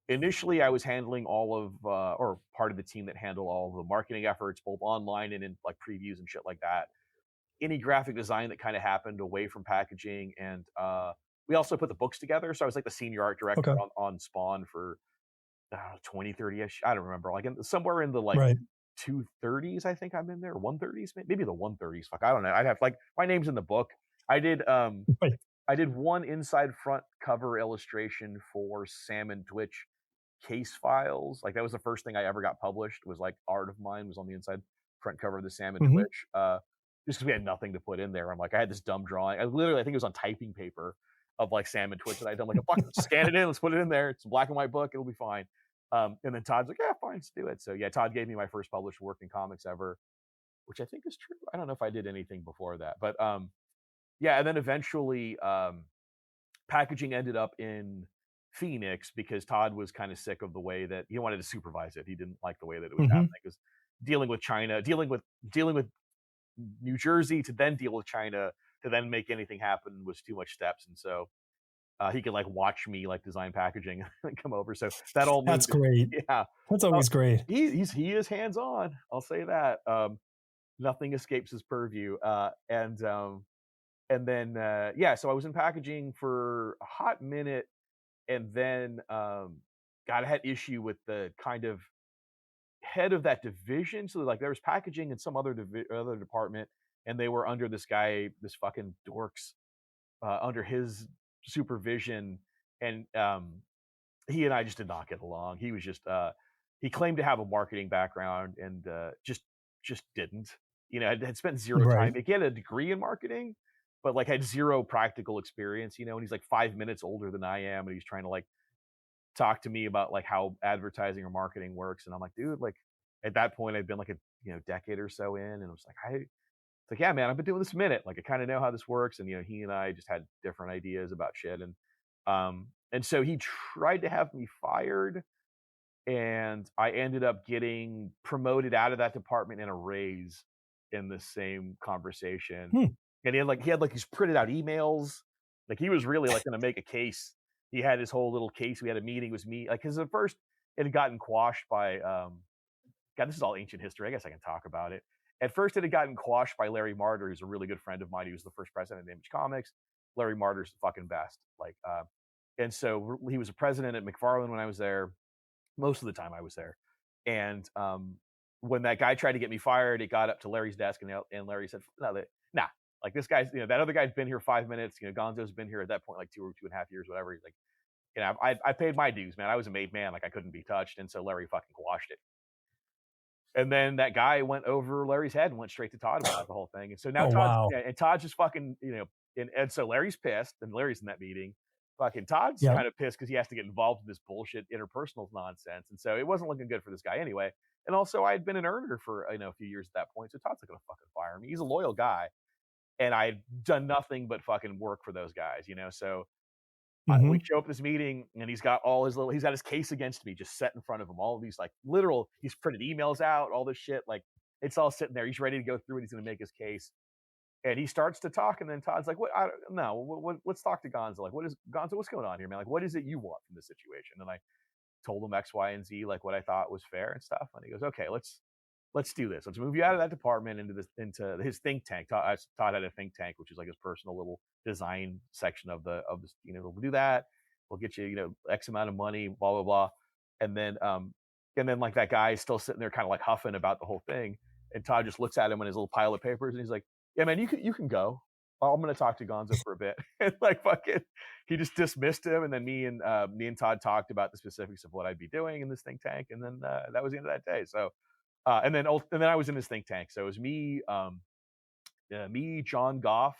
initially, I was handling all of or part of the team that handled all of the marketing efforts, both online and in like previews and shit like that. Any graphic design that kind of happened away from packaging, and we also put the books together. So I was like the senior art director Okay. on Spawn for 20, 30-ish. I don't remember, like somewhere in the like Right. 230s, I think I'm in there, 130s, maybe the 130s. Fuck, I don't know. I'd have like my name's in the book. I did Right. I did one inside front cover illustration for Sam and Twitch case files. Like that was the first thing I ever got published. Was like art of mine was on the inside front cover of the Sam and Hmm. Twitch. Just because we had nothing to put in there. I'm like, I had this dumb drawing. I think it was on typing paper of like Sam and Twitch that I'd done. Like, fuck, scan it in, let's put it in there. It's a black and white book, it'll be fine. And then Todd's like, yeah, fine, let's do it. So yeah, Todd gave me my first published work in comics ever, which I think is true. I don't know if I did anything before that, but yeah, and then eventually packaging ended up in Phoenix because Todd was kind of sick of the way that he wanted to supervise it. He didn't like the way that it was Hmm. happening because dealing with China, dealing with New Jersey to then deal with China to then make anything happen was too much steps, and so he could like watch me like design packaging and come over. So that all That's moved. great. Yeah, That's uh, always great. he is hands on. I'll say that. Nothing escapes his purview. And then yeah, so I was in packaging for a hot minute, and then God, I had issue with the kind of head of that division. So like there was packaging and some other department, and they were under this guy, this fucking dorks, under his supervision, and he and I just did not get along. He was just he claimed to have a marketing background and just didn't. You know, had spent zero time. Right. He had a degree in marketing, but like had zero practical experience. You know, and he's like 5 minutes older than I am, and he's trying to like talk to me about like how advertising or marketing works. And I'm like, dude, like at that point, I'd been like a decade or so in, and I was like, it's like, yeah, man, I've been doing this a minute. Like, I kind of know how this works. And he and I just had different ideas about shit. And so he tried to have me fired, and I ended up getting promoted out of that department and a raise in the same conversation. Hmm. And he had like these printed out emails. Like he was really like going to make a case. He had his whole little case. We had a meeting. It was me. Like, because at first it had gotten quashed by God, this is all ancient history. I guess I can talk about it. At first, it had gotten quashed by Larry Marder, who's a really good friend of mine. He was the first president of Image Comics. Larry Marder's the fucking best. Like, and so he was a president at McFarlane when I was there. Most of the time, I was there. And when that guy tried to get me fired, it got up to Larry's desk, and Larry said, "No, nah, like this guy's, that other guy's been here 5 minutes. Gonzo's been here at that point like 2.5 years, whatever." He's like, I paid my dues, man. I was a made man, like I couldn't be touched, and so Larry fucking quashed it. And then that guy went over Larry's head and went straight to Todd about the whole thing. And so now Oh Todd's, wow. yeah, and Todd's just fucking, and so Larry's pissed, and Larry's in that meeting. Fucking Todd's Yeah. kind of pissed because he has to get involved in this bullshit interpersonal nonsense. And so it wasn't looking good for this guy anyway. And also I had been an earner for, a few years at that point. So Todd's not going to fucking fire me. He's a loyal guy. And I had done nothing but fucking work for those guys. So we Hmm. show up at this meeting, and he's got his case against me just set in front of him. All of these like he's printed emails out, all this shit. Like it's all sitting there. He's ready to go through it. He's going to make his case. And he starts to talk, and then Todd's like, "What? I don't know. Let's talk to Gonzo. Like, what's going on here, man? Like, what is it you want from this situation?" And I told him X, Y, and Z, like what I thought was fair and stuff. And he goes, "Okay, let's do this. Let's move you out of that department into his think tank." Todd had a think tank, which is like his personal little design section of this. We'll do that. We'll get you, X amount of money, blah blah blah. And then like that guy is still sitting there, kind of like huffing about the whole thing. And Todd just looks at him on his little pile of papers, and he's like, "Yeah, man, you can go. I'm going to talk to Gonzo for a bit." And like fucking, he just dismissed him. And then me and Todd talked about the specifics of what I'd be doing in this think tank. And then that was the end of that day. So and then I was in his think tank. So it was me, John Goff,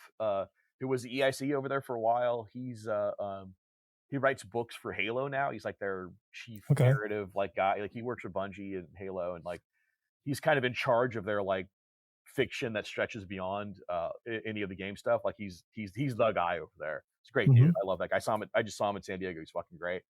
who was the EIC over there for a while. He writes books for Halo now. He's like their chief Okay. narrative like guy. Like he works for Bungie and Halo, and like he's kind of in charge of their like fiction that stretches beyond any of the game stuff. Like he's the guy over there. He's a great dude. Hmm. I love that guy. I just saw him in San Diego. He's fucking great.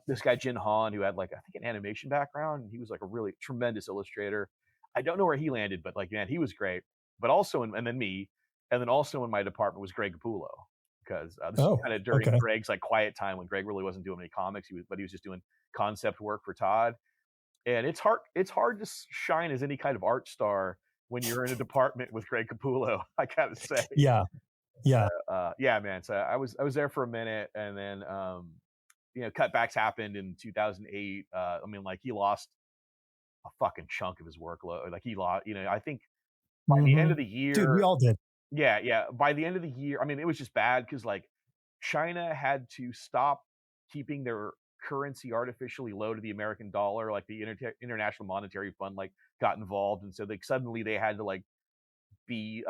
This guy Jin Han, who had like I think an animation background, and he was like a really tremendous illustrator. I don't know where he landed, but like man, he was great. But also, and then me, and then also in my department was Greg Capullo, because this was Oh, kind of during okay. Greg's like quiet time when Greg really wasn't doing any comics. But he was just doing concept work for Todd. And it's hard to shine as any kind of art star when you're in a department with Greg Capullo. I gotta say, Yeah, yeah. yeah, man. So I was there for a minute, and then cutbacks happened in 2008. I mean, like he lost a fucking chunk of his workload. Like he lost, I think by the end Hmm. of the Dude, we year, all did. yeah, yeah. By the end of the year, I mean, it was just bad because like China had to stop keeping their currency artificially low to the American dollar. Like the International Monetary Fund like got involved, and so suddenly they had to like be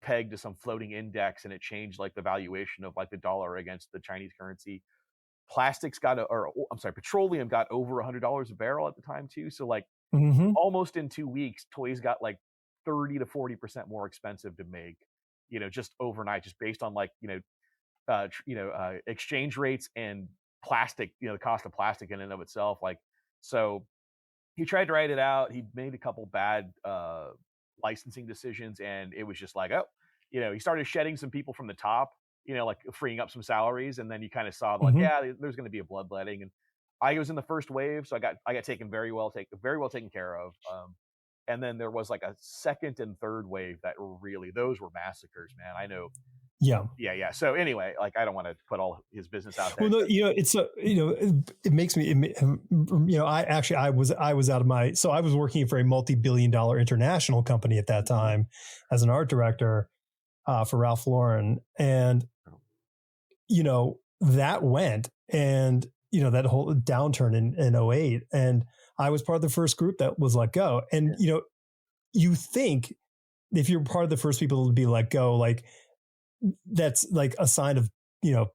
pegged to some floating index, and it changed like the valuation of like the dollar against the Chinese currency. Plastics got, or I'm sorry, petroleum got over $100 a barrel at the time too. So like Hmm. almost in 2 weeks, toys got like 30 to 40% more expensive to make, just overnight, just based on like, exchange rates and plastic, the cost of plastic in and of itself. Like, so he tried to write it out. He made a couple bad licensing decisions, and it was just like, oh, he started shedding some people from the top, like freeing up some salaries, and then you kind of saw like, Hmm. yeah, there's going to be a bloodletting, and I was in the first wave, so I got taken very well taken care of. And then there was like a second and third wave that really those were massacres, man. I know. Yeah. Yeah, yeah. So anyway, like I don't want to put all his business out there. Well, no, it's it makes me, I was out of my, so I was working for a multi-billion-dollar international company at that Mhm. time as an art director for Ralph Lauren, and that went, and that whole downturn in '08, and I was part of the first group that was let go, and Yeah. you think if you're part of the first people to be let go, like that's like a sign of you know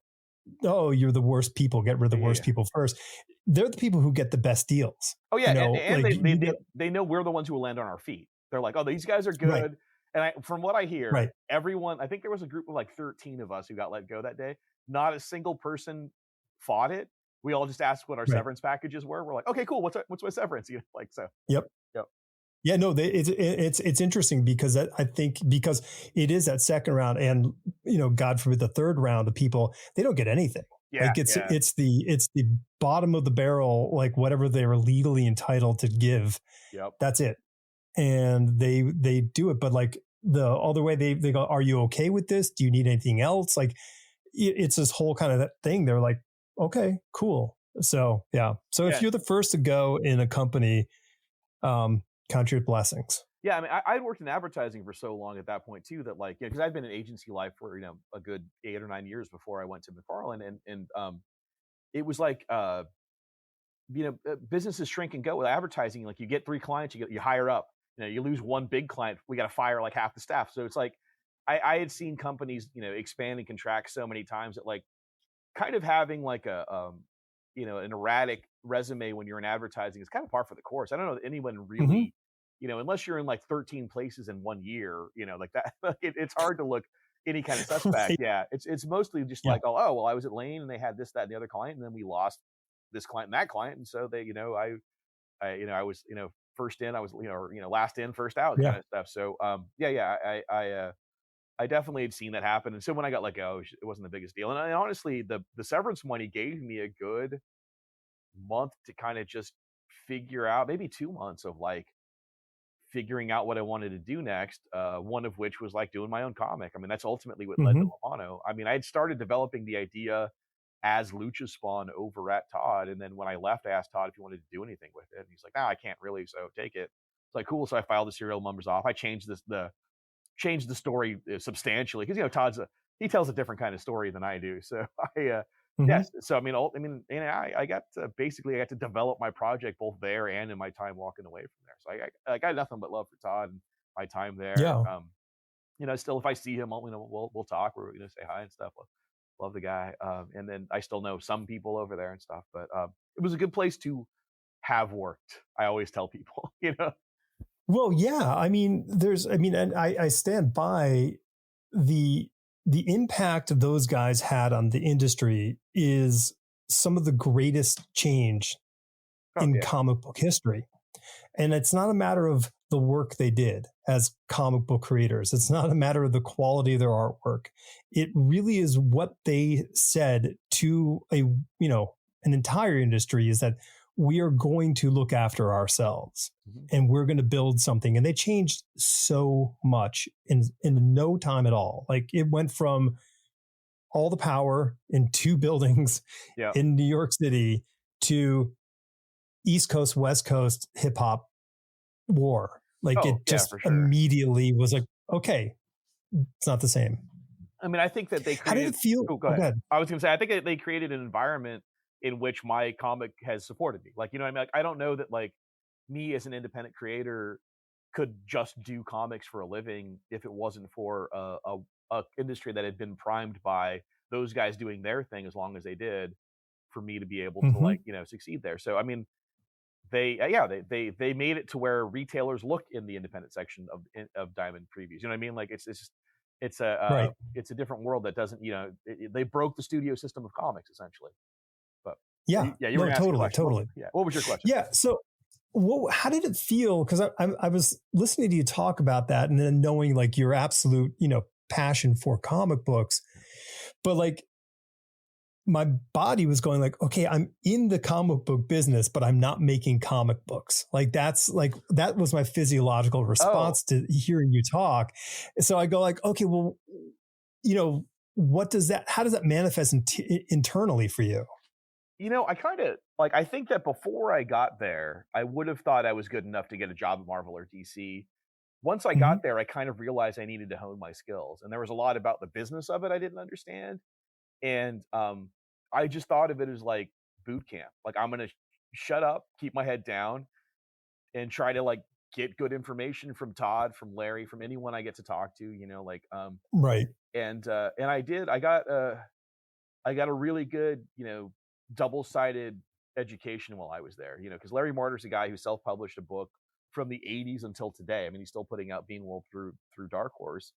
oh, you're the worst people, get rid of the Yeah, worst yeah. people first. They're the people who get the best deals. Oh yeah, and Like they they you they get they know we're the ones who will land on our feet. They're like, "Oh, these guys are right, good." And from what I hear, right. everyone, I think there was a group of like 13 of us who got let go that day. Not a single person fought it. We all just asked what our Right. severance packages were. We're like, "Okay, cool. What's my severance?" Like so. Yep. Yep. Yeah, no, it's interesting because I think because it is that second round, and God forbid the third round of people, they don't get anything. Yeah, Like it's yeah. it's the it's the bottom of the barrel, like whatever they are legally entitled to give. Yep. That's it, and they do it. But like the other way, they go, "Are you okay with this? Do you need anything else?" Like it's this whole kind of that thing. They're like, "Okay, cool." So yeah. So if Yeah. you're the first to go in a company, count your blessings. Yeah, I mean, I'd worked in advertising for so long at that point too that like, because I'd been in agency life for a good 8 or 9 years before I went to McFarland, and it was like businesses shrink and go with advertising. Like you get 3 clients, you hire up. You lose one big client, we got to fire like half the staff. So it's like I had seen companies expand and contract so many times that like kind of having like an erratic resume when you're in advertising is kind of par for the course. I don't know that anyone Mm-hmm. really, unless you're in like 13 places in one year, like that. It's hard to look any kind of suspect. Right. Yeah, it's mostly just Yeah. like, oh well, I was at Lane and they had this, that, and the other client, and then we lost this client and that client, and so they, I was, first in, I was, last in, first out, kind Yeah. of stuff. So, yeah, yeah, I definitely had seen that happen, and so when I got let go, it wasn't the biggest deal. And honestly, the severance money gave me a good month to kind of just figure out, maybe 2 months of like figuring out what I wanted to do next. One of which was like doing my own comic. I mean, that's ultimately what led to Mm-hmm. Lamano. I mean, I had started developing the idea as Lucha Spawn over at Todd, and then when I left, I asked Todd if he wanted to do anything with it, and he's like, "No, I can't really, so take it." It's like, cool. So I filed the serial numbers off. I changed the story substantially because he tells a different kind of story than I do. So Mm-hmm. yes. So I mean, I got to basically I got to develop my project both there and in my time walking away from there. So I got nothing but love for Todd and my time there. Yeah. Still if I see him, we'll talk. We're say hi and stuff. Love the guy. And then I still know some people over there and stuff. But it was a good place to have worked. I always tell people, Well, yeah. I mean, and I stand by the the impact those guys had on the industry is some of the greatest change Oh in yeah. comic book history. And it's not a matter of the work they did as comic book creators. It's not a matter of the quality of their artwork. It really is what they said to an entire industry is that we are going to look after ourselves Mhm. and we're going to build something. And they changed so much in no time at all. Like it went from all the power in two buildings Yeah. in New York City to East Coast, West Coast hip hop war. Like Oh it yeah, just for sure. immediately was like, okay, it's not the same. I mean, I think that they How did created. it feel? Oh, go Oh, ahead. God. I was gonna say, I think that they created an environment in which my comic has supported me. Like, you know what I mean? Like, I don't know that like me as an independent creator could just do comics for a living if it wasn't for a industry that had been primed by those guys doing their thing as long as they did for me to be able to Mm-hmm. like succeed there. So I mean, they they made it to where retailers look in the independent section of Diamond previews. You know what I mean? Like Right. it's a different world that doesn't they broke the studio system of comics essentially. But Yeah. yeah, you were No, gonna ask a totally. question. Totally. Yeah, what was your question? Yeah. So, how did it feel? Because I was listening to you talk about that and then knowing like your absolute, passion for comic books. But like my body was going like, okay, I'm in the comic book business, but I'm not making comic books. Like that was my physiological Oh, response to hearing you talk. So I go like, okay, well, you know, how does that manifest internally for you? I kind of like. I think that before I got there, I would have thought I was good enough to get a job at Marvel or DC. Once I Mm-hmm. got there, I kind of realized I needed to hone my skills, and there was a lot about the business of it I didn't understand. And I just thought of it as like boot camp. Like I'm gonna shut up, keep my head down, and try to like get good information from Todd, from Larry, from anyone I get to talk to. Right. And I did. I got a really good double sided education while I was there. Because Larry Mortar's a guy who self published a book from the '80s until today. I mean, he's still putting out Being World through Dark Horse.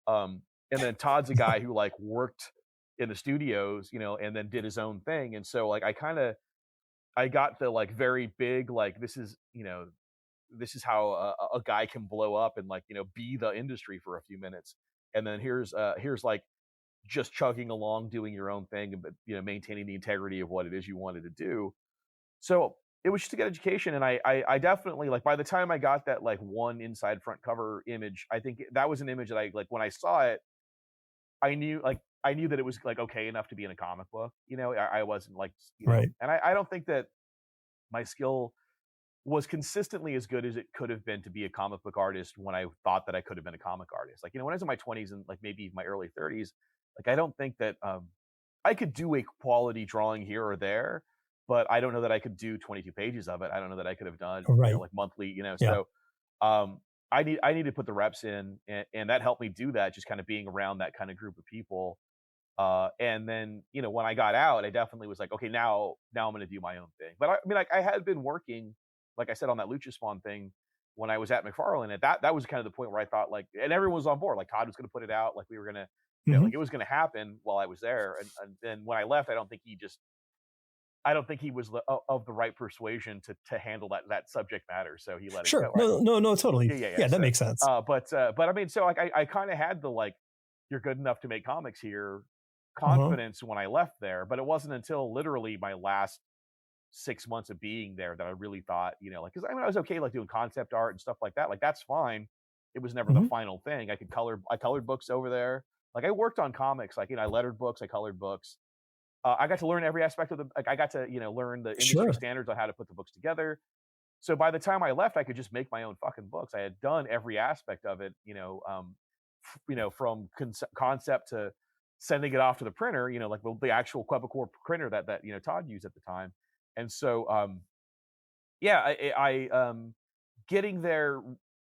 Um, and then Todd's a guy who like worked in the studios, and then did his own thing. And so like I got the like very big like this is how a guy can blow up and like be the industry for a few minutes. And then here's like just chugging along doing your own thing, but maintaining the integrity of what it is you wanted to do. So it was just a good education, and I definitely like by the time I got that like one inside front cover image, I think that was an image that I like when I saw it, I knew that it was like okay enough to be in a comic book. I wasn't like Right. and I don't think that my skill was consistently as good as it could have been to be a comic book artist when I thought that I could have been a comic artist. Like, when I was in my 20s and like maybe my early 30s, like I don't think that I could do a quality drawing here or there, but I don't know that I could do 22 pages of it. I don't know that I could have done, Right. like monthly, Yeah. so I need to put the reps in, and that helped me do that, just kind of being around that kind of group of people. And then, when I got out, I definitely was like, okay, now I'm going to do my own thing. But I mean, like I had been working, like I said, on that Lucha Spawn thing when I was at McFarlane. And that was kind of the point where I thought like, and everyone was on board. Like Todd was going to put it out. Like we were going to, Mm-hmm. like it was going to happen while I was there. And then when I left, I don't think he was of the right persuasion to handle that subject matter. So he let it go. Sure. Right. No, no, no, totally. Yeah, yeah, yeah. Yeah, that So, makes sense. but I mean, so like I kind of had the like, you're good enough to make comics here Uh-huh. confidence when I left there, but it wasn't until literally my last 6 months of being there that I really thought, like, because I mean, I was okay like doing concept art and stuff like that. Like that's fine. It was never the Mm-hmm. final thing. I colored books over there. Like I worked on comics. Like I lettered books. I colored books. I got to learn every aspect of the. Like I got to learn the industry Sure. standards on how to put the books together. So by the time I left, I could just make my own fucking books. I had done every aspect of it, from concept to sending it off to the printer, like the actual Quebecor printer that Todd used at the time. And so, yeah, getting there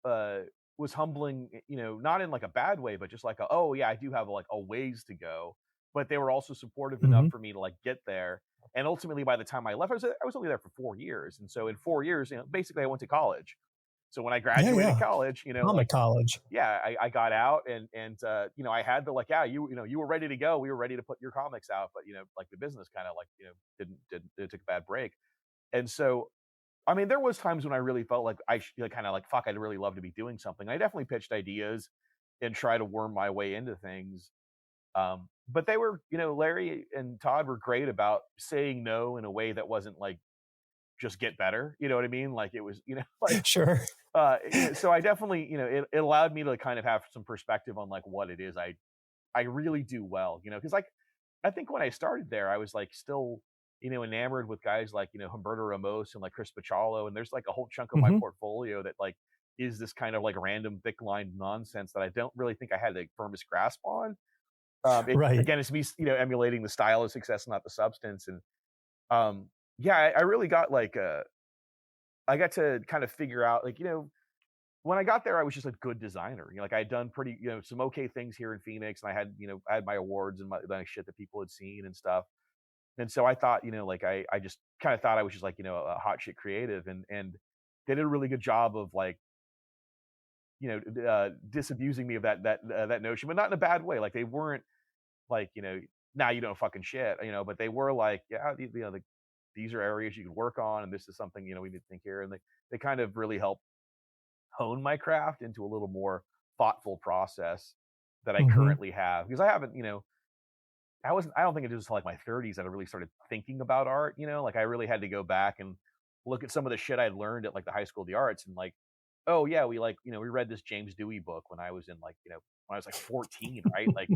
uh, was humbling, not in like a bad way, but just like, oh yeah, I do have like a ways to go. But they were also supportive enough Mm-hmm. for me to like get there. And ultimately, by the time I left, I was only there for 4 years. And so in 4 years, basically I went to college. So when I Yeah, graduated yeah. college, Comic college. yeah, I got out and I had the like, yeah, you were ready to go. We were ready to put your comics out, but like the business kind of like, didn't it took a bad break. And so, I mean, there was times when I really felt like I like, kind of like, fuck, I'd really love to be doing something. I definitely pitched ideas and try to worm my way into things. But they were, Larry and Todd were great about saying no in a way that wasn't like just get better. You know what I mean? Like it was, like Sure. so I definitely, it allowed me to kind of have some perspective on like what it is I really do well, because like I think when I started there, I was like still, enamored with guys like, Humberto Ramos and like Chris Pachalo. And there's like a whole chunk of my Hmm. portfolio that like is this kind of like random thick line nonsense that I don't really think I had the firmest grasp on. Right. Again, it's me, emulating the style of success, not the substance. And yeah, I really got like I got to kind of figure out like, when I got there, I was just a good designer. Like I had done pretty, some okay things here in Phoenix, and I had my awards and my shit that people had seen and stuff. And so I thought, like I just kind of thought I was just like, a hot shit creative, and they did a really good job of like, disabusing me of that notion, but not in a bad way. Like they weren't like, now you don't fucking shit, but they were like, yeah, these are areas you could work on, and this is something, we need to think here. And they kind of really helped hone my craft into a little more thoughtful process that I Hmm. currently have, because I haven't, I don't think it was until like my 30s that I really started thinking about art, like I really had to go back and look at some of the shit I'd learned at like the High School of the Arts, and like, oh yeah, we like, we read this James Dewey book when I was in like, when I was like 14, right? Like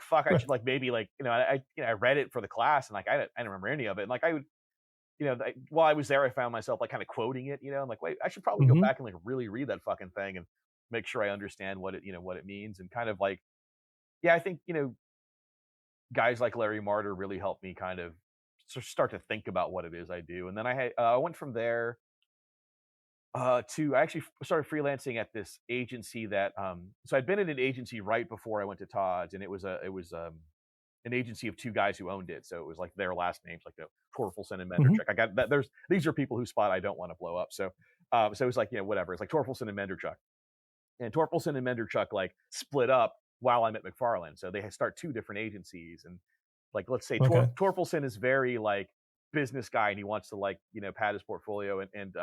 fuck, I Right. should like maybe like, I read it for the class, and like I didn't remember any of it. And like I would, while I was there, I found myself like kind of quoting it, I'm like, wait, I should probably go Hmm. back and like really read that fucking thing and make sure I understand what it, what it means. And kind of like, yeah, I think, guys like Larry Martyr really helped me kind of start to think about what it is I do. And then I went from there to I actually started freelancing at this agency that so I'd been in an agency right before I went to Todd's, and it was an agency of two guys who owned it. So it was like their last names, like Torkelson and Hmm. Menderchuk. I got that. These are people whose spot I don't want to blow up. So it was like, whatever. It's like Torkelson and Menderchuk, and Torkelson and Menderchuk like split up while I'm at McFarland. So they start two different agencies, and like let's say Okay. Torkelson is very like business guy, and he wants to like pad his portfolio, and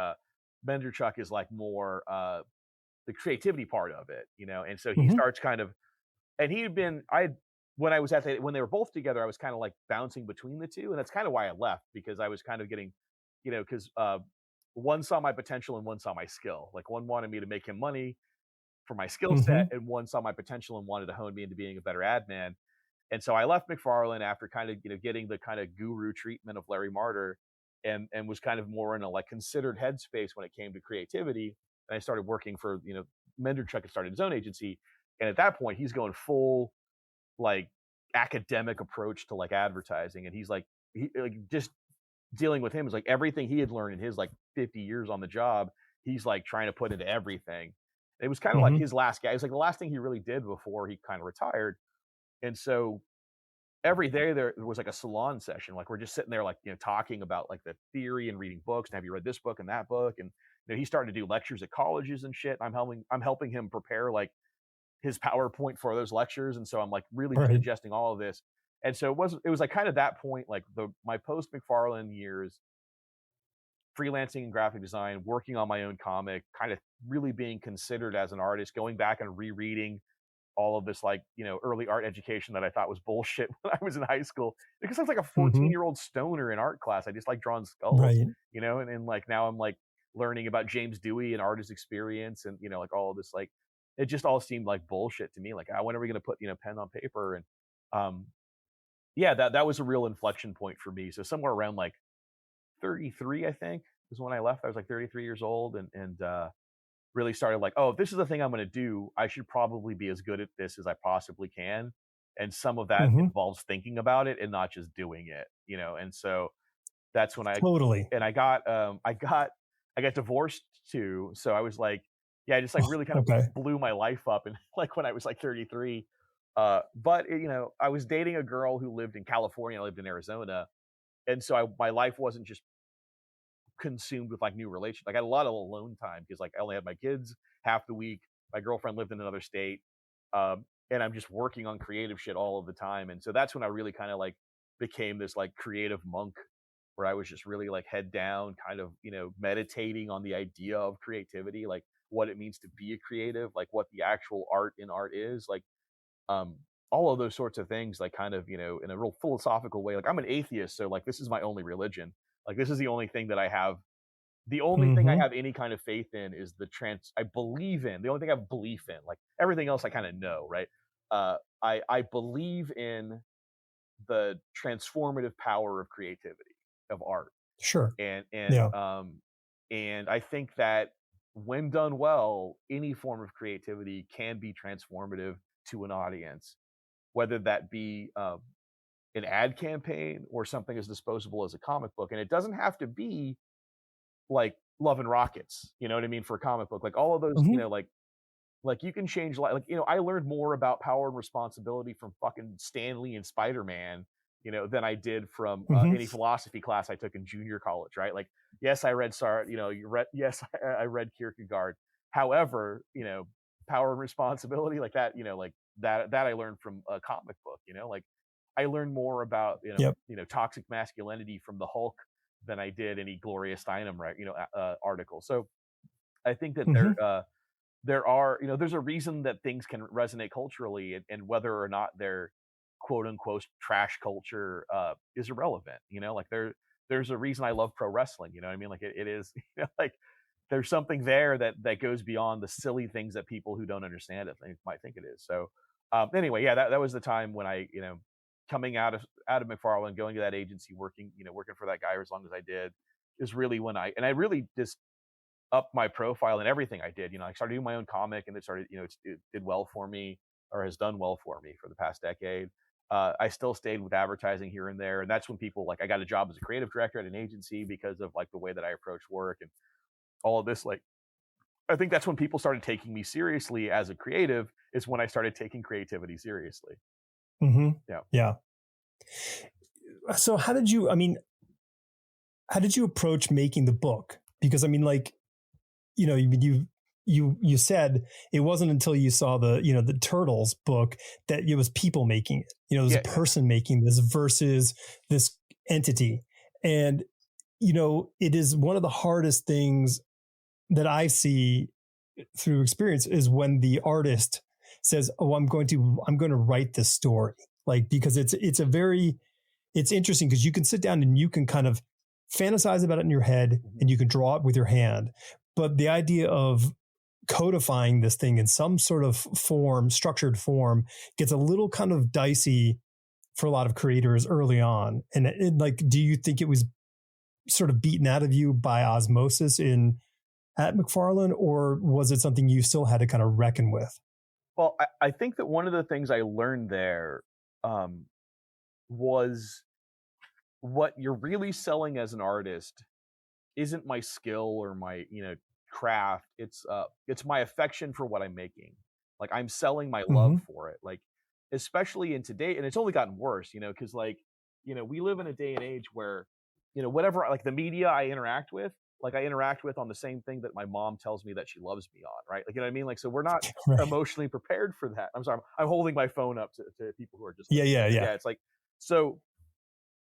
Menderchuk is like more the creativity part of it, and so he Hmm. starts kind of, and he had been I had when I was when they were both together, I was kind of like bouncing between the two, and that's kind of why I left, because I was kind of getting, because one saw my potential and one saw my skill. Like one wanted me to make him money for my skill set, Hmm. and one saw my potential and wanted to hone me into being a better ad man. And so I left McFarlane after kind of getting the kind of guru treatment of Larry Martyr, and was kind of more in a like considered headspace when it came to creativity. And I started working for Menderchuk had started his own agency, and at that point he's going full like academic approach to like advertising, and he's like he like just dealing with him is like everything he had learned in his like 50 years on the job, he's like trying to put into everything. It was kind of like Hmm. his last guy. It was like the last thing he really did before he kind of retired. And so every day there was like a salon session. Like we're just sitting there, like, talking about like the theory and reading books. And have you read this book and that book? And he's starting to do lectures at colleges and shit. I'm helping him prepare like his PowerPoint for those lectures. And so I'm like really just Right. ingesting all of this. And so it was like kind of that point, like my post McFarlane years, freelancing and graphic design, working on my own comic, kind of really being considered as an artist, going back and rereading all of this like early art education that I thought was bullshit when I was in high school, because I was like a Hmm. 14-year-old stoner in art class. I just like drawing skulls, Right. and like now I'm like learning about James Dewey and artist experience, and like all of this, like it just all seemed like bullshit to me. Like, when are we going to put pen on paper? And um yeah, that was a real inflection point for me. So somewhere around like 33, I think, was when I left. I was like 33 years old, and really started like, oh, if this is the thing I'm going to do, I should probably be as good at this as I possibly can. And some of that Hmm. involves thinking about it and not just doing it. And so that's when Totally. I got, I got divorced too. So I was like, yeah, I just like really kind of Okay. blew my life up. And like when I was like 33, but I was dating a girl who lived in California. I lived in Arizona. And so my life wasn't just consumed with like new relations. Like I had a lot of alone time because like I only had my kids half the week. My girlfriend lived in another state. And I'm just working on creative shit all of the time. And so that's when I really kind of like became this like creative monk where I was just really like head down, kind of, meditating on the idea of creativity, like what it means to be a creative, like what the actual art in art is, like um all of those sorts of things, like kind of, in a real philosophical way. Like I'm an atheist, so like this is my only religion. Like this is the only thing that I have. The only thing I Mm-hmm. have any kind of faith in is I believe in. The only thing I have belief in, like everything else I kind of know, right? I believe in the transformative power of creativity, of art. Sure. And and Yeah. um and I think that when done well, any form of creativity can be transformative to an audience, whether that be an ad campaign or something as disposable as a comic book. And it doesn't have to be like Love and Rockets, you know what I mean, for a comic book. Like all of those, Mm-hmm. like you can change like, I learned more about power and responsibility from fucking Stanley and Spider-Man, than I did from Mm-hmm. any philosophy class I took in junior college, right? Like, yes, I read Sar, yes, I read Kierkegaard. However, power and responsibility like that, like that I learned from a comic book, like I learned more about, Yep. toxic masculinity from the Hulk than I did any Gloria Steinem, right? Article. So I think that Mm-hmm. there are, there's a reason that things can resonate culturally, and whether or not they're quote unquote trash culture is irrelevant. Like there's a reason I love pro wrestling. You know what I mean? Like it is, like there's something there that goes beyond the silly things that people who don't understand it might think it is. So anyway, yeah, that was the time when I, coming out of McFarlane, going to that agency, working for that guy as long as I did, is really when I really just up my profile and everything I did. I started doing my own comic, and it started, it did well for me, or has done well for me for the past decade. I still stayed with advertising here and there, and that's when people like I got a job as a creative director at an agency because of like the way that I approach work and all of this. Like, I think that's when people started taking me seriously as a creative. Is when I started taking creativity seriously. Mm-hmm. Yeah. Yeah. So how did you approach making the book? Because I mean, like, you said it wasn't until you saw the Turtles book that it was people making it. It was a Yeah. Yeah. person making this versus this entity. And it is one of the hardest things that I see through experience is when the artist says, "Oh, I'm going to write this story." Like, because it's interesting because you can sit down and you can kind of fantasize about it in your head Mhm. and you can draw it with your hand. But the idea of codifying this thing in some sort of form, structured form, gets a little kind of dicey for a lot of creators early on. And like, do you think it was sort of beaten out of you by osmosis in at McFarlane, or was it something you still had to kind of reckon with? Well, I think that one of the things I learned there um, was what you're really selling as an artist isn't my skill or my craft. It's my affection for what I'm making. Like I'm selling my love Mm-hmm. for it, like especially in today. And it's only gotten worse, because like we live in a day and age where whatever, like the media I interact with, like I interact with on the same thing that my mom tells me that she loves me on, right? Like, you know what I mean? Like, so we're not Right. emotionally prepared for that. I'm sorry, I'm holding my phone up to people who are just Yeah. listening, Yeah. but Yeah. yeah, it's like, so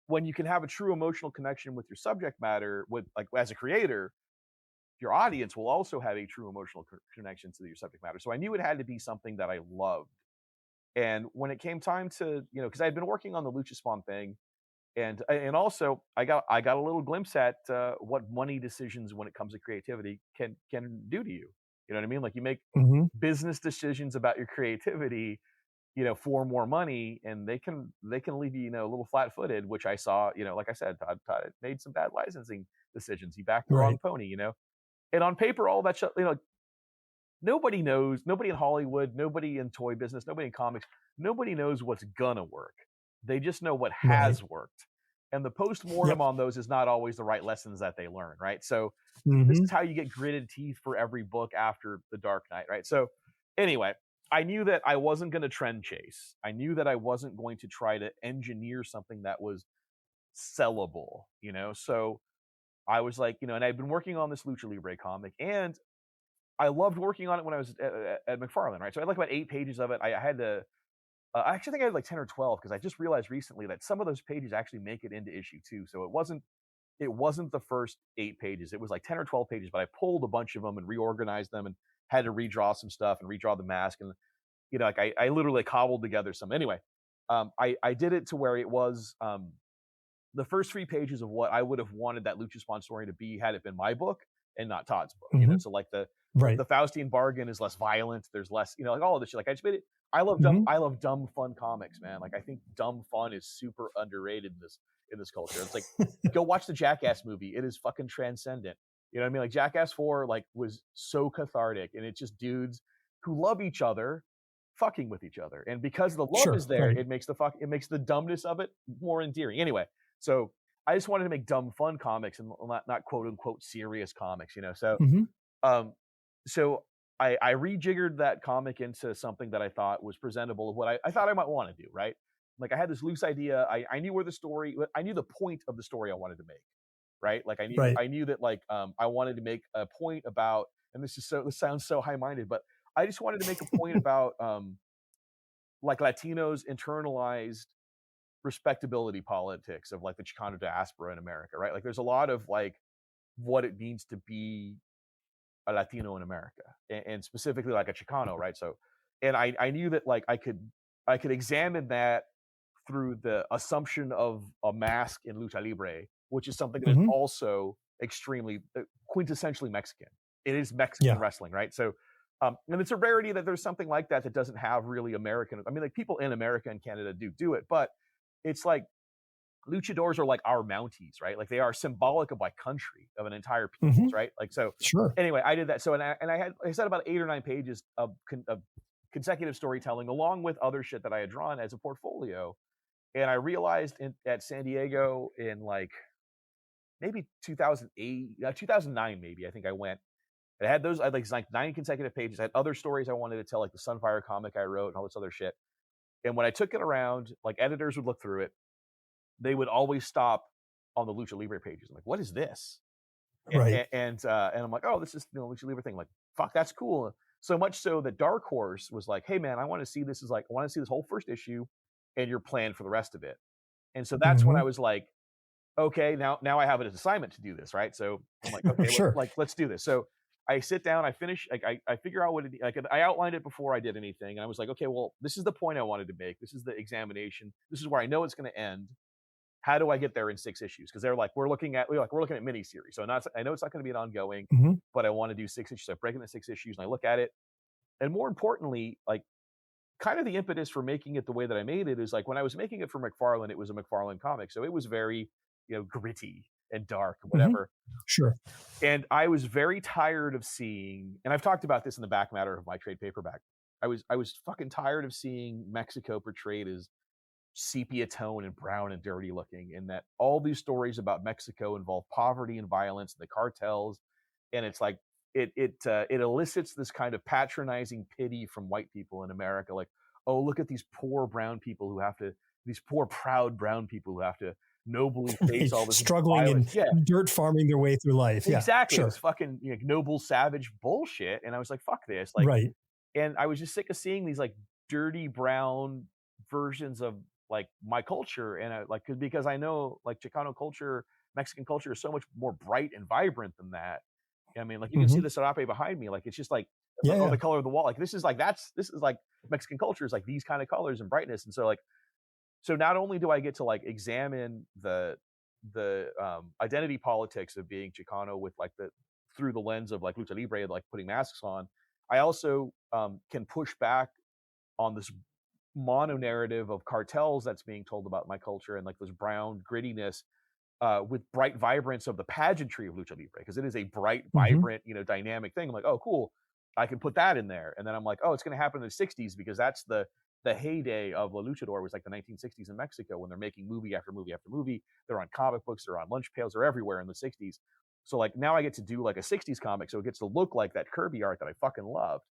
when you can have a true emotional connection with your subject matter, with like as a creator, your audience will also have a true emotional connection to your subject matter. So I knew it had to be something that I loved. And when it came time to, because I had been working on the Lucha Spawn thing, and also I got a little glimpse at what money decisions when it comes to creativity can do to you. You know what I mean? Like you make Mm-hmm. business decisions about your creativity, for more money, and they can leave you, a little flat-footed, which I saw, like I said, Todd made some bad licensing decisions. He backed the wrong Right. pony, and on paper, all that shit, nobody knows, nobody in Hollywood, nobody in toy business, nobody in comics, nobody knows what's gonna work. They just know what Right. has worked. And the post-mortem Yep. on those is not always the right lessons that they learn, right? So this Mm-hmm. is how you get gritted teeth for every book after The Dark Knight, right? So anyway, I knew that I wasn't going to trend chase. I knew that I wasn't going to try to engineer something that was sellable, So I was like, and I'd been working on this Lucha Libre comic, and I loved working on it when I was at McFarlane, right? So I had like about 8 pages of it. I had to, I actually think I had like 10 or 12 because I just realized recently that some of those pages actually make it into issue 2. So it wasn't the first 8 pages. It was like 10 or 12 pages, but I pulled a bunch of them and reorganized them and had to redraw some stuff and redraw the mask. And, like I literally cobbled together some. Anyway, I did it to where it was the first 3 pages of what I would have wanted that Lucha Spawn story to be had it been my book and not Todd's book. Mm-hmm. So like the Right. Faustian bargain is less violent. There's less, like all of this shit. Like I just made it. I love dumb fun comics, man. Like I think dumb fun is super underrated in this culture. It's like go watch the Jackass movie. It is fucking transcendent. You know what I mean? Like Jackass 4 like was so cathartic, and it's just dudes who love each other fucking with each other. And because the love is there, right. it makes the dumbness of it more endearing. Anyway, so I just wanted to make dumb fun comics and not quote unquote serious comics, So so I rejiggered that comic into something that I thought was presentable of what I thought I might want to do, right? Like I had this loose idea. I knew where I knew the point of the story I wanted to make, right? Like I knew that like I wanted to make a point about, and this sounds so high-minded, but I just wanted to make a point about like Latinos internalized respectability politics of like the Chicano diaspora in America, right? Like there's a lot of like what it means to be a Latino in America, and specifically like a Chicano, right? So, and I knew that like I could examine that through the assumption of a mask in lucha libre, which is something that is also extremely quintessentially Mexican. It is Mexican wrestling, right? So, and it's a rarity that there's something like that doesn't have really American. I mean, like people in America and Canada do it, but it's like luchadors are like our Mounties, right? Like they are symbolic of like country of an entire people, right? Like so. Sure. Anyway, I did that. So I said about 8 or 9 pages of consecutive storytelling along with other shit that I had drawn as a portfolio, and I realized at San Diego in like maybe 2008, 2009, maybe I think I went. I had those. I had like 9 consecutive pages. I had other stories I wanted to tell, like the Sunfire comic I wrote and all this other shit. And when I took it around, like editors would look through it. They would always stop on the Lucha Libre pages. I'm like, what is this? Right. And I'm like, oh, this is the Lucha Libre thing. I'm like, fuck, that's cool. So much so that Dark Horse was like, hey man, I want to see this whole first issue and your plan for the rest of it. And so that's when I was like, okay, now I have an assignment to do this, right? So I'm like, okay, sure. let's do this. So I sit down, I finish, like I figure out what it, like I outlined it before I did anything, and I was like, okay, well, this is the point I wanted to make. This is the examination. This is where I know it's going to end. How do I get there in 6 issues? Because they're like, we're looking at miniseries. So I know it's not going to be an ongoing, but I want to do 6 issues. So I break into 6 issues and I look at it. And more importantly, like kind of the impetus for making it the way that I made it is like when I was making it for McFarlane, it was a McFarlane comic. So it was very, gritty and dark, whatever. Sure. And I was very tired of seeing, and I've talked about this in the back matter of my trade paperback. I was fucking tired of seeing Mexico portrayed as sepia tone and brown and dirty looking, and that all these stories about Mexico involve poverty and violence and the cartels, and it's like it elicits this kind of patronizing pity from white people in America, like, oh, look at these poor brown people these poor proud brown people who have to nobly face all this struggling violence. and dirt farming their way through life. Exactly. Sure. It was fucking noble savage bullshit, and I was like, fuck this, like, right. And I was just sick of seeing these like dirty brown versions of like my culture, and because I know like Chicano culture, Mexican culture is so much more bright and vibrant than that. I mean, like you can see the serape behind me, like it's just like the color of the wall, like this is like Mexican culture is like these kind of colors and brightness, and so not only do I get to like examine the identity politics of being Chicano with like through the lens of like lucha libre, like putting masks on, I also can push back on this mono narrative of cartels that's being told about my culture and like this brown grittiness with bright vibrance of the pageantry of lucha libre, because it is a bright, vibrant, dynamic thing. I'm like, oh, cool, I can put that in there. And then I'm like, oh, it's going to happen in the 60s because that's the heyday of La Luchador was like the 1960s in Mexico, when they're making movie after movie after movie. They're on comic books, they're on lunch pails, they're everywhere in the 60s. So like now I get to do like a 60s comic, so it gets to look like that Kirby art that I fucking loved,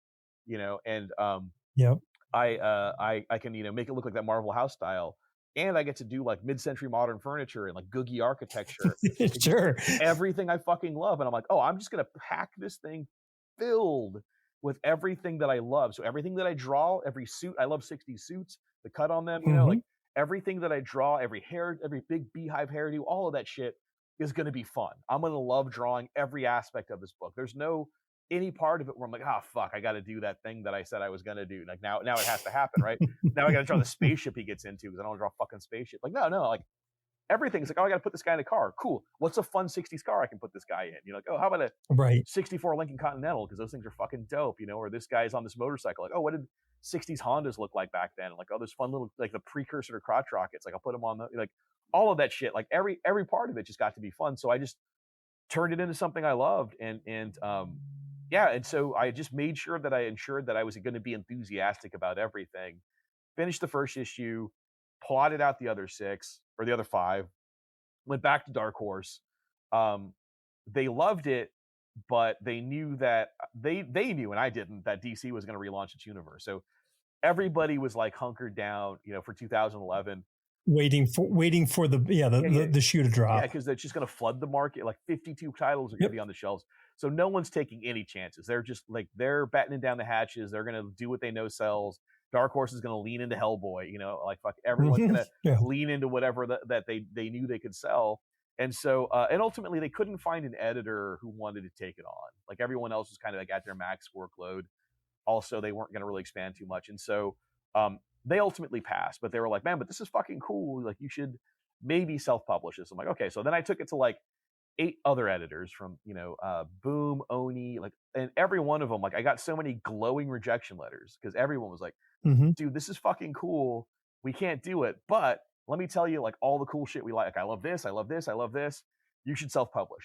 and I can make it look like that Marvel House style. and I get to do like mid-century modern furniture and like googie architecture. It's just Sure. everything I fucking love. And I'm like, oh, I'm just gonna pack this thing filled with everything that I love. So everything that I draw, every suit, I love 60s suits, the cut on them, like everything that I draw, every big beehive hairdo, all of that shit is going to be fun. I'm going to love drawing every aspect of this book. There's no any part of it where I'm like, oh fuck, I got to do that thing that I said I was going to do. Like now it has to happen, right? Now I got to draw the spaceship he gets into because I don't want to draw a fucking spaceship. Like no, like everything's like, oh, I got to put this guy in a car. Cool. What's a fun 60s car I can put this guy in? Like, oh, how about a Right. 64 Lincoln Continental? Because those things are fucking dope, or this guy's on this motorcycle. Like, oh, what did 60s Hondas look like back then? Like, oh, there's fun little, like the precursor to crotch rockets. Like, I'll put them on like all of that shit. Like every part of it just got to be fun. So I just turned it into something I loved. And so I just made sure that I ensured that I was going to be enthusiastic about everything. Finished the first issue, plotted out the other 6 or the other 5, went back to Dark Horse. They loved it, but they knew that they knew, and I didn't, that DC was going to relaunch its universe. So everybody was like hunkered down, for 2011. Waiting for the shoe to drop. Yeah, because it's just going to flood the market. Like 52 titles are going to be on the shelves. So no one's taking any chances. They're just like, they're battening down the hatches. They're going to do what they know sells. Dark Horse is going to lean into Hellboy, like fuck, everyone's going to lean into whatever that they knew they could sell. And so, and ultimately they couldn't find an editor who wanted to take it on. Like everyone else was kind of like at their max workload. Also, they weren't going to really expand too much. And so, they ultimately passed, but they were like, man, but this is fucking cool. Like you should maybe self-publish this. I'm like, okay. So then I took it to like 8 other editors from, Boom, Oni, like, and every one of them, like I got so many glowing rejection letters because everyone was like, dude, this is fucking cool. We can't do it. But let me tell you, like all the cool shit we like. I love this. I love this. I love this. You should self-publish.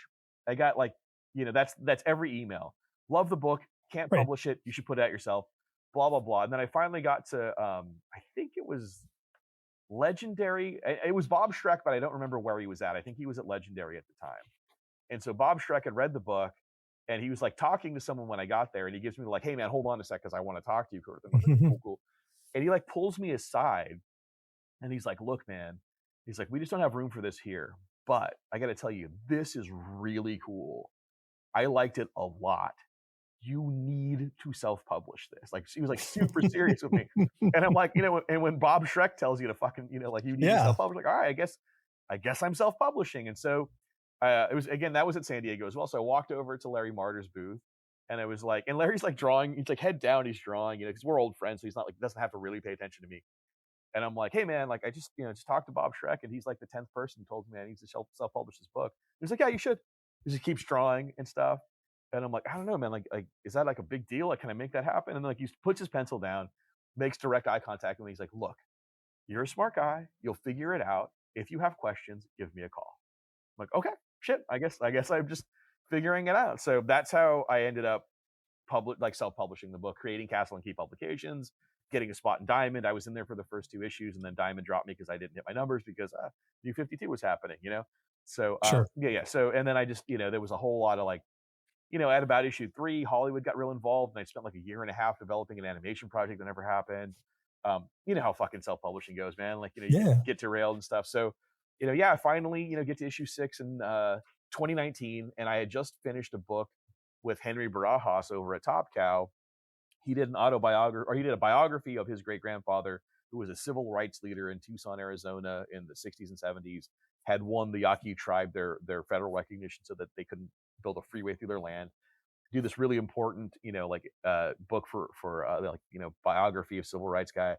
I got like, that's every email. Love the book. Can't publish it. You should put it out yourself. Blah, blah, blah. And then I finally got to, I think it was Legendary. It was Bob Schreck, but I don't remember where he was at. I think he was at Legendary at the time. And so Bob Schreck had read the book and he was like talking to someone when I got there and he gives me like, hey man, hold on a sec because I want to talk to you. Like, cool. And he like pulls me aside and he's like, look, man, he's like, we just don't have room for this here. But I got to tell you, this is really cool. I liked it a lot. You need to self-publish this. Like, she was like super serious with me. And I'm like, and when Bob Schreck tells you to fucking, like you need to self-publish, like, all right, I guess I'm self-publishing. And so it was, again, that was at San Diego as well. So I walked over to Larry Marder's booth and I was like, and Larry's like drawing, he's like head down, he's drawing, because we're old friends. So he's not like, doesn't have to really pay attention to me. And I'm like, hey man, like I just, just talked to Bob Schreck and he's like the 10th person who told me I need to self-publish this book. He's like, yeah, you should. He just keeps drawing and stuff. And I'm like, I don't know, man. Like, is that like a big deal? Like, can I make that happen? And then, like, he puts his pencil down, makes direct eye contact with me. He's like, look, you're a smart guy. You'll figure it out. If you have questions, give me a call. I'm like, okay, shit. I guess I'm just figuring it out. So that's how I ended up self-publishing the book, creating Castle and Key Publications, getting a spot in Diamond. I was in there for the first 2 issues, and then Diamond dropped me because I didn't hit my numbers because New 52 was happening. So sure. yeah. So and then I just there was a whole lot of like. At about issue 3, Hollywood got real involved, and I spent like a year and a half developing an animation project that never happened. You know how fucking self-publishing goes, man. Like, you get derailed and stuff. So, I finally, get to issue 6 in 2019, and I had just finished a book with Henry Barajas over at Top Cow. He did an autobiography, or he did a biography of his great-grandfather, who was a civil rights leader in Tucson, Arizona in the 60s and 70s, had won the Yaqui tribe their federal recognition so that they couldn't build a freeway through their land. Do this really important, book for biography of civil rights guy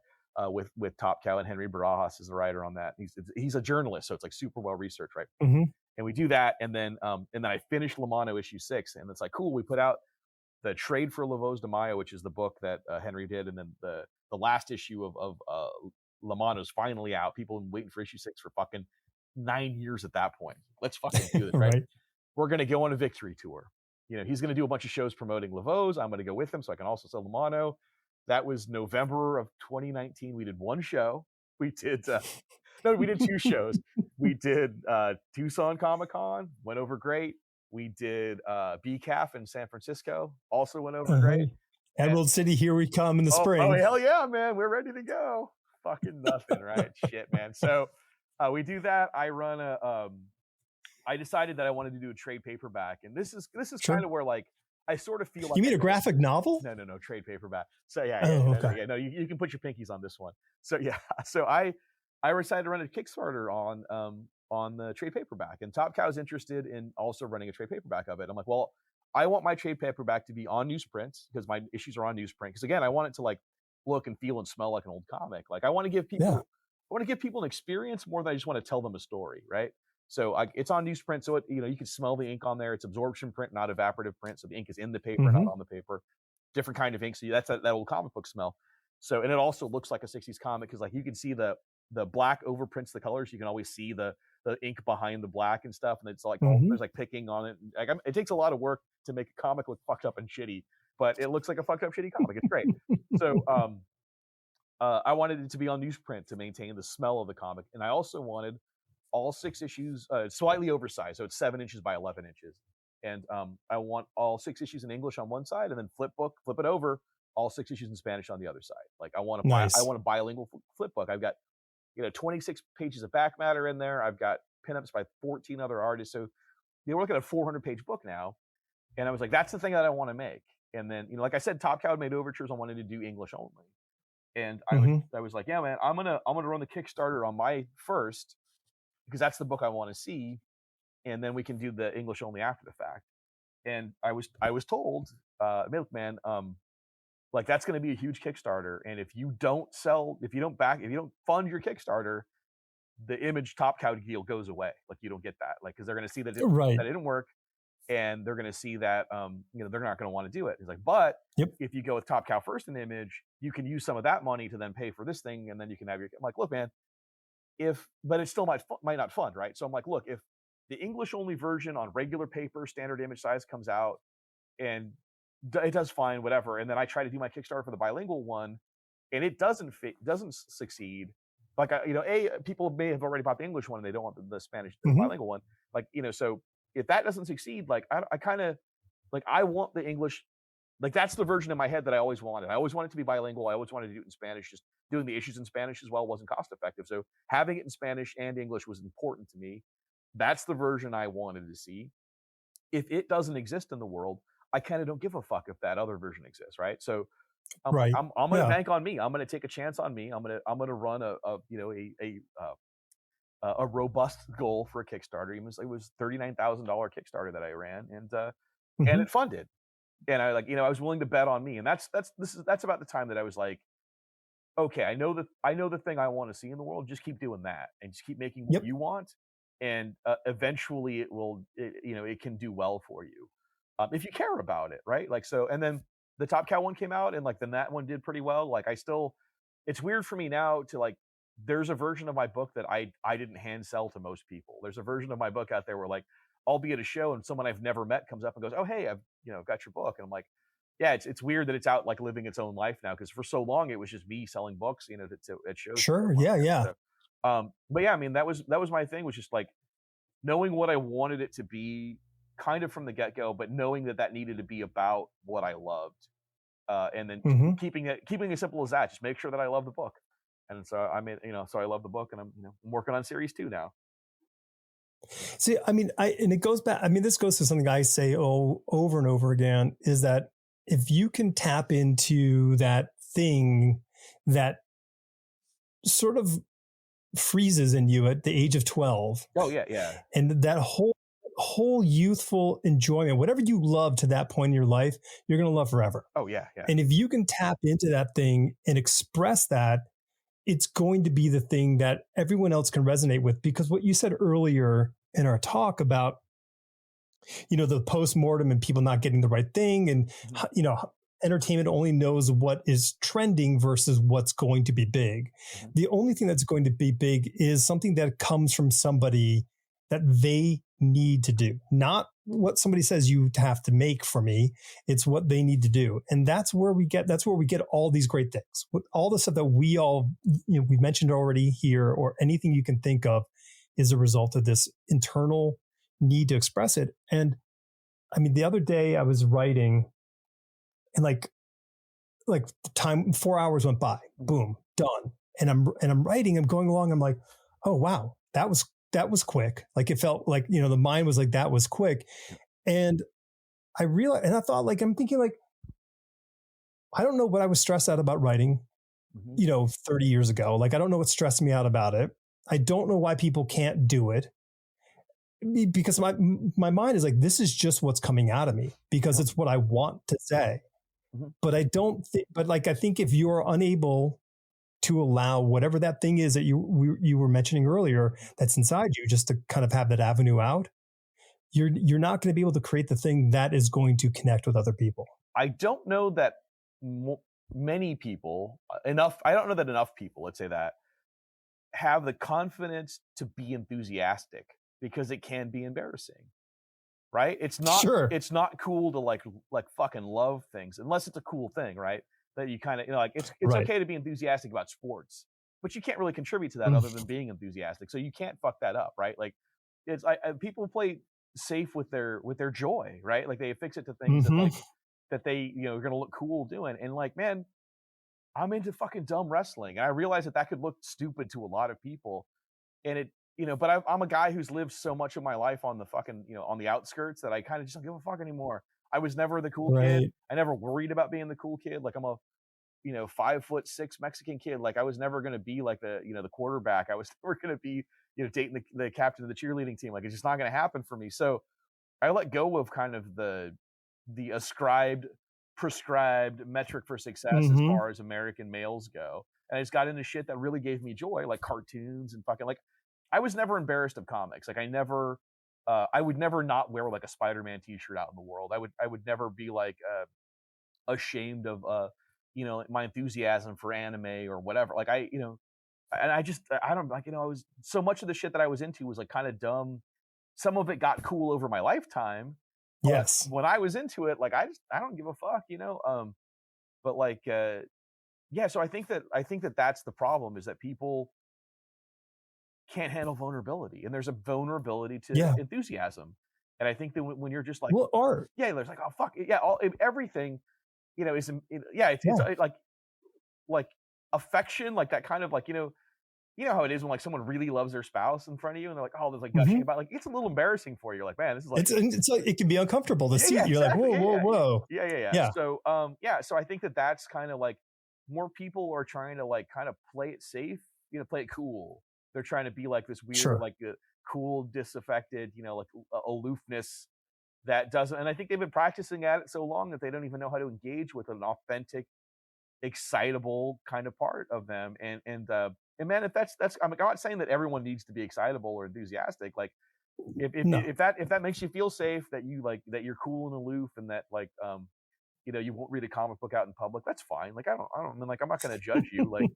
with Top Cow, and Henry Barajas is the writer on that. He's a journalist, so it's like super well researched, right? And we do that, and then I finished Lamano issue 6, and it's like cool. We put out the Trade for La Voz de Mayo, which is the book that Henry did, and then the last issue of Lamano is finally out. People have been waiting for issue 6 for fucking 9 years at that point. Let's fucking do this, right? We're going to go on a victory tour. He's going to do a bunch of shows promoting La Voz. I'm going to go with him so I can also sell Lamano. That was November of 2019. We did 1 show. We did, we did 2 shows. We did Tucson Comic-Con, went over great. We did BCAF in San Francisco, also went over great. Emerald City, here we come in the spring. Oh, hell yeah, man. We're ready to go. fucking nothing, right? Shit, man. So we do that. I decided that I wanted to do a trade paperback, and this is kind Sure. of where like I sort of feel like You I mean a know. graphic novel? No, trade paperback. So yeah, Oh, no, no, okay. yeah, no. You can put your pinkies on this one. So yeah, so I decided to run a Kickstarter on the trade paperback, and Top Cow's interested in also running a trade paperback of it. I'm like, well, I want my trade paperback to be on newsprint because my issues are on newsprint. Because again, I want it to like look and feel and smell like an old comic. Like Yeah. I want to give people an experience more than I just want to tell them a story, right? So it's on newsprint, so you can smell the ink on there. It's absorption print, not evaporative print, so the ink is in the paper, not Mm-hmm. on the paper. Different kind of ink, so that's that old comic book smell. So and it also looks like a '60s comic because like you can see the black overprints the colors. You can always see the ink behind the black and stuff, and it's like Mm-hmm. there's like picking on it. Like it takes a lot of work to make a comic look fucked up and shitty, but it looks like a fucked up shitty comic. It's great. So I wanted it to be on newsprint to maintain the smell of the comic, and I also wanted all 6 issues, slightly oversized, so it's 7 inches by 11 inches, and I want all 6 issues in English on one side, and then flip it over, all 6 issues in Spanish on the other side. Like I Nice. want a bilingual flip book. I've got 26 pages of back matter in there. I've got pinups by 14 other artists, so we're looking at a 400-page book now. And I was like, that's the thing that I want to make. And then like I said, Top Cow made overtures on wanting to do English only. And Mm-hmm. I was like, yeah, man, I'm gonna run the Kickstarter on my first because that's the book I want to see, and then we can do the English only after the fact. And I was told, Milkman, like that's going to be a huge Kickstarter, and if you don't fund your Kickstarter, the Image Top Cow deal goes away. Like you don't get that, like because they're going to see that Right. that didn't work, and they're going to see that they're not going to want to do it. He's like, but Yep. if you go with Top Cow first in Image, you can use some of that money to then pay for this thing, and then you can have your. I'm like, look, man, but it still might not fund, right? So I'm like, look, if the English only version on regular paper, standard image size comes out, and it does fine, whatever, and then I try to do my Kickstarter for the bilingual one, and it doesn't succeed. Like people may have already bought the English one and they don't want the Spanish, the Mm-hmm. bilingual one. Like so if that doesn't succeed, like I kind of like I want the English. Like that's the version in my head that I always wanted. I always wanted it to be bilingual. I always wanted to do it in Spanish. Just doing the issues in Spanish as well wasn't cost effective. So having it in Spanish and English was important to me. That's the version I wanted to see. If it doesn't exist in the world, I kind of don't give a fuck if that other version exists, right? So I'm like, Right. I'm going to Yeah. bank on me. I'm going to take a chance on me. I'm going to run a robust goal for a Kickstarter. It was $39,000 Kickstarter that I ran, and Mm-hmm. it funded. And I was willing to bet on me. And that's about the time that I was like, okay, I know the thing I want to see in the world. Just keep doing that, and just keep making what Yep. you want, and eventually it can do well for you if you care about it, right? Like so, and then the Top Cow one came out, and like then that one did pretty well. Like it's weird for me now to like. There's a version of my book that I didn't hand sell to most people. There's a version of my book out there where like I'll be at a show and someone I've never met comes up and goes, "Oh hey, I've got your book," and I'm like, yeah, it's weird that it's out like living its own life now because for so long it was just me selling books, at shows. Sure. Yeah. Yeah. So, but yeah, I mean that was my thing was just like knowing what I wanted it to be, kind of from the get go, but knowing that needed to be about what I loved, and then Mm-hmm. keeping it as simple as that. Just make sure that I love the book, and so I mean so I love the book, and I'm I'm working on series 2 now. See, I mean, and it goes back. I mean, this goes to something I say over and over again is that if you can tap into that thing that sort of freezes in you at the age of 12, Oh yeah. and that whole youthful enjoyment, whatever you love to that point in your life, you're going to love forever. Oh yeah. And if you can tap into that thing and express that, it's going to be the thing that everyone else can resonate with. Because what you said earlier in our talk about, the post-mortem and people not getting the right thing, and, entertainment only knows what is trending versus what's going to be big. Mm-hmm. The only thing that's going to be big is something that comes from somebody that they need to do, not what somebody says you have to make for me. It's what they need to do. And that's where we get all these great things. All the stuff that we all, we mentioned already here, or anything you can think of is a result of this internal need to express it. And I mean, the other day I was writing and like the time, 4 hours went by, boom, done. and I'm writing, I'm going along, I'm like, oh wow, that was quick. Like it felt like, the mind was like, that was quick. And I realized, and I thought, like, I'm thinking, like, I don't know what I was stressed out about writing, Mm-hmm. 30 years ago. Like, I don't know what stressed me out about it. I don't know why people can't do it, because my mind is like, this is just what's coming out of me because it's what I want to say. Mm-hmm. But I don't think, but like, I think if you're unable to allow whatever that thing is that you were mentioning earlier that's inside you, just to kind of have that avenue out, you're not going to be able to create the thing that is going to connect with other people. I don't know that many people enough. I don't know that enough people, let's say that, have the confidence to be enthusiastic, because it can be embarrassing, right? Sure. It's not cool to like fucking love things unless it's a cool thing, right? That you kind of, like, it's Right. okay to be enthusiastic about sports, but you can't really contribute to that other than being enthusiastic. So you can't fuck that up, right? Like, it's people play safe with their joy, right? Like they affix it to things that, like, that they, are gonna look cool doing. And like, man, I'm into fucking dumb wrestling, and I realize that could look stupid to a lot of people, and it, but I'm a guy who's lived so much of my life on the fucking, on the outskirts, that I kind of just don't give a fuck anymore. I was never the cool kid. Right. I never worried about being the cool kid. Like, I'm a, 5'6" Mexican kid. Like, I was never gonna be like the, the quarterback. I was never gonna be, dating the captain of the cheerleading team. Like, it's just not gonna happen for me. So I let go of kind of the prescribed metric for success as far as American males go. And I just got into shit that really gave me joy, like cartoons and fucking, like, I was never embarrassed of comics. Like, I would never not wear like a Spider-Man t-shirt out in the world. I would never be like ashamed of my enthusiasm for anime or whatever. Like, and I don't, like, I was, so much of the shit that I was into was like kind of dumb. Some of it got cool over my lifetime, but Yes. when I was into it, like, I don't give a fuck, but like, yeah. So I think that that's the problem, is that people can't handle vulnerability, and there's a vulnerability to Yeah. enthusiasm. And I think that when you're just like, Well, art. yeah, there's like, oh fuck, yeah, everything, is, yeah, it's like affection, like that kind of, like, how it is when like someone really loves their spouse in front of you, and they're like, oh, there's like gushing about, like, it's a little embarrassing for you. You're like, man, this is like, It's like, it can be uncomfortable to see. yeah, You're like, exactly. whoa. Yeah. So, yeah. So I think that that's kind of like, more people are trying to like kind of play it safe, play it cool. They're trying to be like this weird, Sure. like, cool, disaffected, like, aloofness that doesn't. And I think they've been practicing at it so long that they don't even know how to engage with an authentic, excitable kind of part of them. And man, if that's, I'm not saying that everyone needs to be excitable or enthusiastic. Like, No. if that makes you feel safe, that you like, that you're cool and aloof, and that, like, you won't read a comic book out in public, that's fine. Like, I don't mean, like, I'm not going to judge you. Like,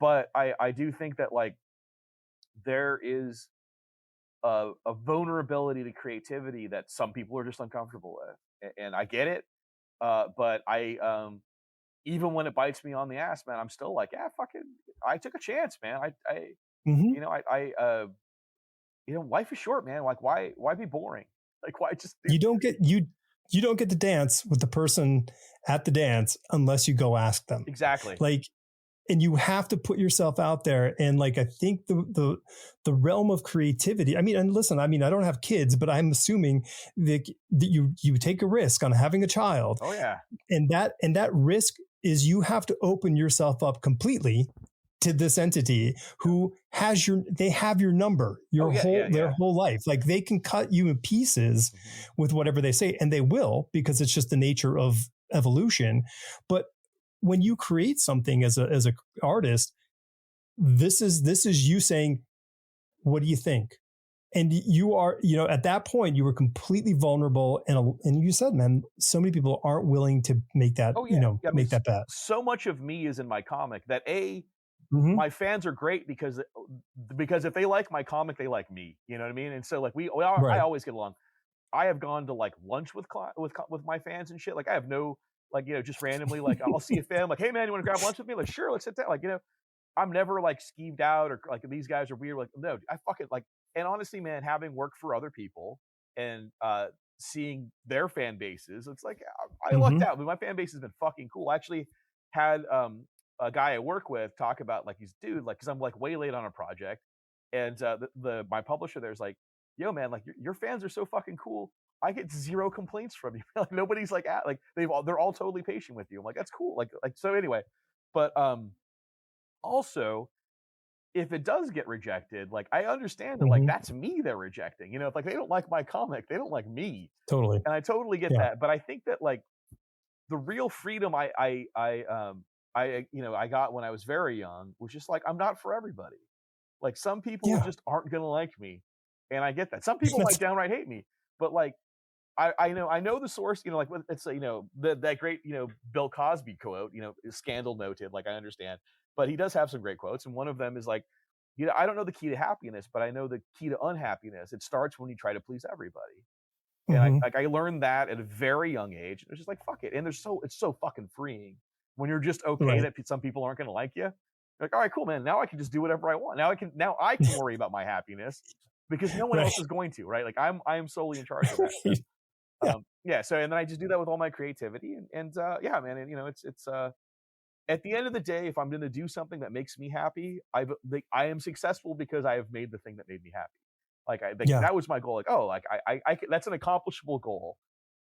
but I do think that, like, there is a vulnerability to creativity that some people are just uncomfortable with, and I get it. But even when it bites me on the ass, man, I'm still like, yeah, fucking, I took a chance, man. Life is short, man. Like, why be boring? Like, why just do? You don't get to dance with the person at the dance unless you go ask them. Exactly. Like, and you have to put yourself out there. And like, I think the realm of creativity, I mean, and listen, I mean, I don't have kids, but I'm assuming that you take a risk on having a child. Oh yeah. And that risk is, you have to open yourself up completely to this entity who has they have your number, their whole life. Like, they can cut you in pieces with whatever they say, and they will, because it's just the nature of evolution. But when you create something as a artist, this is you saying, what do you think? And you are, at that point, you were completely vulnerable. And you said, man, so many people aren't willing to make that, make that bet. So much of me is in my comic that Mm-hmm. my fans are great, because if they like my comic, they like me. You know what I mean? And so, like, I always get along. I have gone to like lunch with my fans and shit. Like, I have no, like, just randomly, like, I'll see a fan, like, hey man, you want to grab lunch with me? Like, sure, let's sit down. Like, I'm never like skeeved out or like, these guys are weird. Like, no, I fucking like. And honestly, man, having worked for other people and seeing their fan bases, it's like, I lucked out. I mean, my fan base has been fucking cool. I actually had a guy I work with talk about like he's dude, like, because I'm like way late on a project, and my publisher there's like, yo man, like your fans are so fucking cool. I get zero complaints from you. Like nobody's like at like they're all totally patient with you. I'm like that's cool. Like so anyway, but also if it does get rejected, like I understand that like Mm-hmm. that's me they're rejecting. If like they don't like my comic, they don't like me, Totally. and I totally get Yeah. that. But I think that like the real freedom I got when I was very young was just like I'm not for everybody. Like some people Yeah. just aren't gonna like me, and I get that. Some people might That's downright hate me, but like I know the source. Like it's that great Bill Cosby quote. Is scandal noted. Like I understand, but he does have some great quotes, and one of them is like, I don't know the key to happiness, but I know the key to unhappiness. It starts when you try to please everybody. And mm-hmm. I learned that at a very young age. It's just like fuck it, and it's so fucking freeing when you're just okay Right. that some people aren't going to like you. You're like, all right, cool, man. Now I can just do whatever I want. Now I can worry about my happiness because no one Right. else is going to, right? Like I am solely in charge of that. So, Right. Yeah. yeah. So and then I just do that with all my creativity, and yeah, man. And it's at the end of the day, if I'm going to do something that makes me happy, I am successful because I have made the thing that made me happy. Yeah. That was my goal. Like, oh, like that's an accomplishable goal.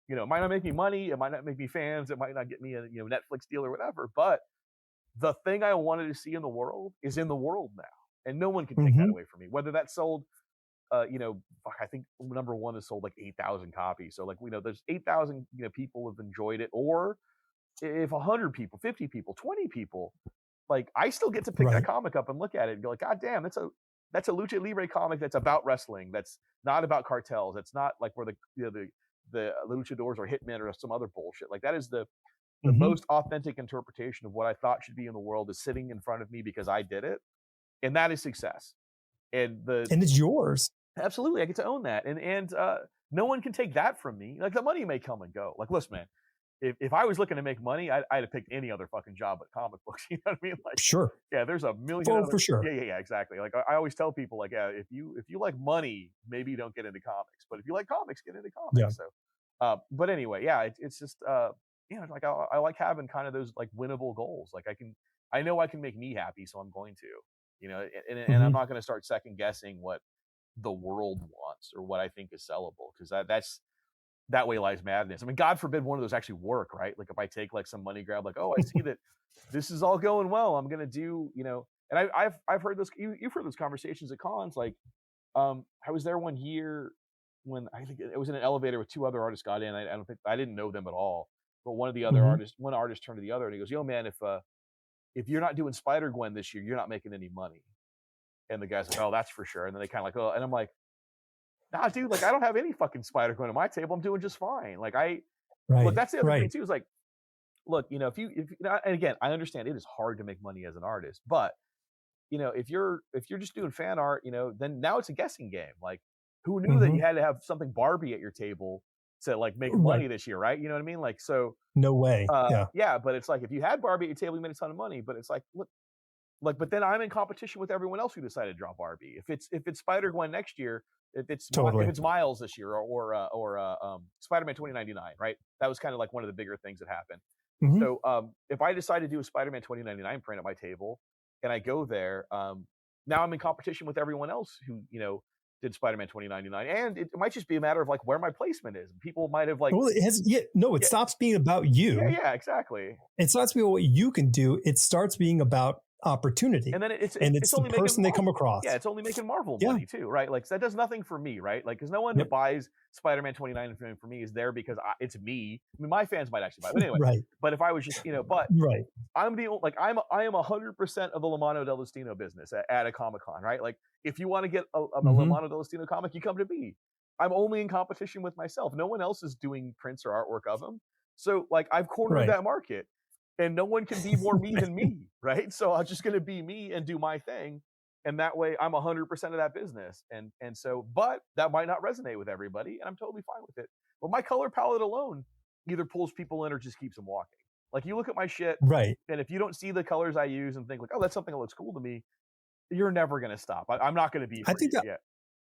It might not make me money, it might not make me fans, it might not get me a Netflix deal or whatever. But the thing I wanted to see in the world is in the world now, and no one can take that Mm-hmm. away from me. Whether that sold, I think number one has sold like 8,000 copies. So like there's 8,000 people have enjoyed it, or if 100 people, 50 people, 20 people, like I still get to pick that Right. comic up and look at it and go like, God damn, that's a lucha libre comic that's about wrestling. That's not about cartels. That's not like where the luchadors are hitmen or some other bullshit. Like that is the Mm-hmm. most authentic interpretation of what I thought should be in the world is sitting in front of me because I did it, and that is success. And And it's yours. absolutely I get to own that, and no one can take that from me. Like the money may come and go. Like listen, man, if I was looking to make money, I'd have picked any other fucking job but comic books. You know what I mean? Like, Sure. yeah, there's a million Oh, other. for sure. Yeah, exactly. Like I always tell people, like, yeah, if you like money, maybe you don't get into comics, but if you like comics, get into Yeah. comics. So, but anyway, yeah, it's just like I like having kind of those like winnable goals. Like I know I can make me happy, so I'm going to, and I'm Mm-hmm. not going to start second guessing what the world wants or what I think is sellable because that way lies madness. I mean, God forbid one of those actually work, right? Like if I take like some money grab, like, oh, I see that this is all going well. I'm gonna do, and I've heard this. You've heard those conversations at cons. Like, I was there one year when I think it was in an elevator with two other artists got in. I didn't know them at all, but Mm-hmm. one artist turned to the other and he goes, "Yo, man, if you're not doing Spider Gwen this year, you're not making any money." And the guy's like, "Oh, that's for sure." And then they kind of like, "Oh," and I'm like, nah, dude, like I don't have any fucking Spider Gwen on my table. I'm doing just fine. Like look, Right. that's the other thing Right. too. Is like, look, and again, I understand it is hard to make money as an artist, but if you're just doing fan art, then now it's a guessing game. Like, who knew that Mm-hmm. you had to have something Barbie at your table to like make Right. money this year, right? You know what I mean? Like, so, No way. Yeah. yeah, but it's like if you had Barbie at your table, you made a ton of money. But it's like, look, but then I'm in competition with everyone else who decided to draw Barbie. If it's Spider Gwen next year, if Totally. it's Miles this year, or Spider Man 2099, right? That was kind of like one of the bigger things that happened. Mm-hmm. So if I decide to do a Spider Man 2099 print at my table, and I go there, now I'm in competition with everyone else who did Spider Man 2099, and it might just be a matter of like where my placement is. People might have like, Well, it has. Yeah. No, it yeah, stops being about yeah, you. yeah, exactly. It starts being what you can do. It starts being about opportunity, And then and it's it's the only making person they come Marvel. across. Yeah, it's only making Marvel Yeah. money too, right? Like so that does nothing for me, right? Like because no one that Yep. buys Spider-Man 29 for me is there because it's me. I mean, my fans might actually buy, but anyway. Right. But if I was just, but Right. I'm the only, like I am 100% of the Mano del Destino business at a Comic Con, right? Like if you want to get a Mm-hmm. Mano del Destino comic, you come to me. I'm only in competition with myself. No one else is doing prints or artwork of them. So like I've cornered Right. that market, and no one can be more me than me, right? So I'm just going to be me and do my thing, and that way I'm 100% of that business. And so, but that might not resonate with everybody, and I'm totally fine with it. But my color palette alone either pulls people in or just keeps them walking. Like you look at my shit, Right. and if you don't see the colors I use and think like, oh, that's something that looks cool to me, you're never going to stop. I'm not going to be I for think you. that Yeah.